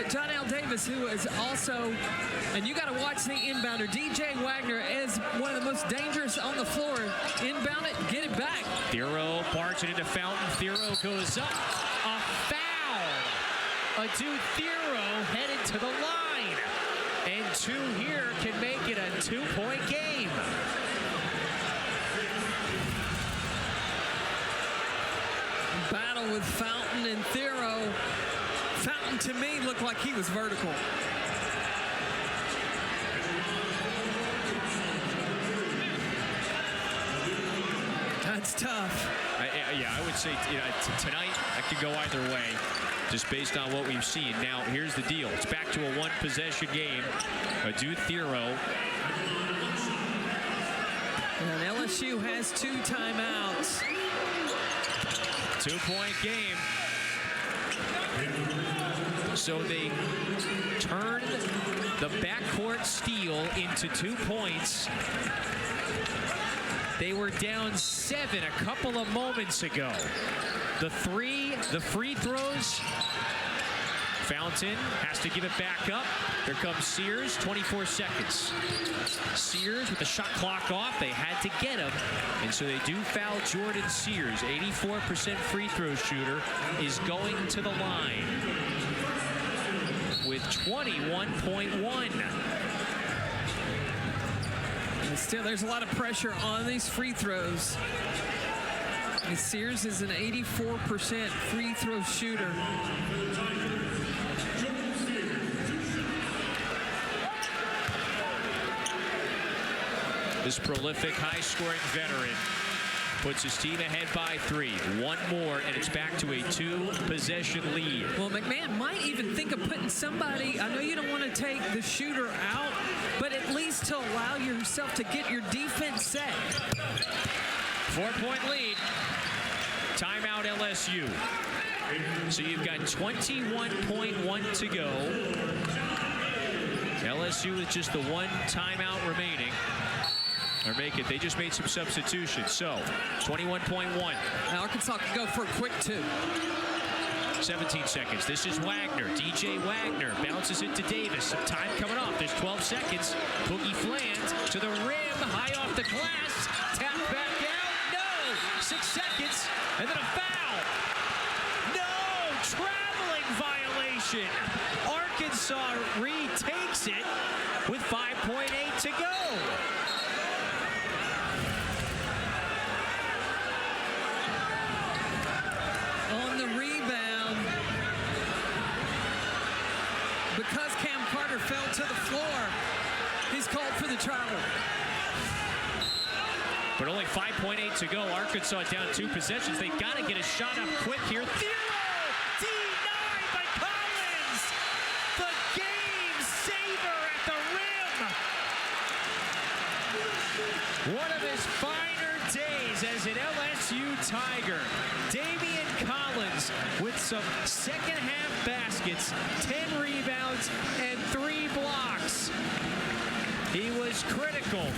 John L. Davis, who is also, and you got to watch the inbounder. DJ Wagner is one of the most dangerous on the floor. Inbound it, get it back. Thero barging into Fountain. Thero goes up. A foul. Adu Thero headed to the line. And 2 here can make it a 2-point game. Battle with Fountain and Thero. Fountain, to me, looked like he was vertical. That's tough. I would say tonight that could go either way, just based on what we've seen. Now, here's the deal. It's back to a 1-possession game. Adu Thero. And LSU has 2 timeouts. 2-point game. So they turn the backcourt steal into 2 points. They were down 7 a couple of moments ago. The free throws Fountain has to give it back up. Here comes Sears, 24 seconds. Sears with the shot clock off. They had to get him, and so they do foul Jordan Sears. 84% free throw shooter is going to the line with 21.1. And still, there's a lot of pressure on these free throws. And Sears is an 84% free throw shooter. This prolific, high-scoring veteran puts his team ahead by 3. One more, and it's back to a 2-possession lead. Well, McMahon might even think of putting somebody, I know you don't want to take the shooter out, but at least to allow yourself to get your defense set. 4-point lead. Timeout LSU. So you've got 21.1 to go. LSU with just the one timeout remaining. Or make it. They just made some substitutions. So 21.1. Arkansas can go for a quick 2. 17 seconds. This is Wagner. DJ Wagner bounces it to Davis. Some time coming off. There's 12 seconds. Boogie Fland to the rim. High off the glass. Tap back out. No. 6 seconds. And then a foul. No. Traveling violation. Arkansas retakes it with 5.8 to go. On the rebound, because Cam Carter fell to the floor, he's called for the travel. But only 5.8 to go. Arkansas down 2 possessions. They got to get a shot up quick here. Thero denied by Collins. The game saver at the rim. One of his finer days as an LSU Tiger. Damian Collins with some second half baskets, 10 rebounds, and 3 blocks. He was critical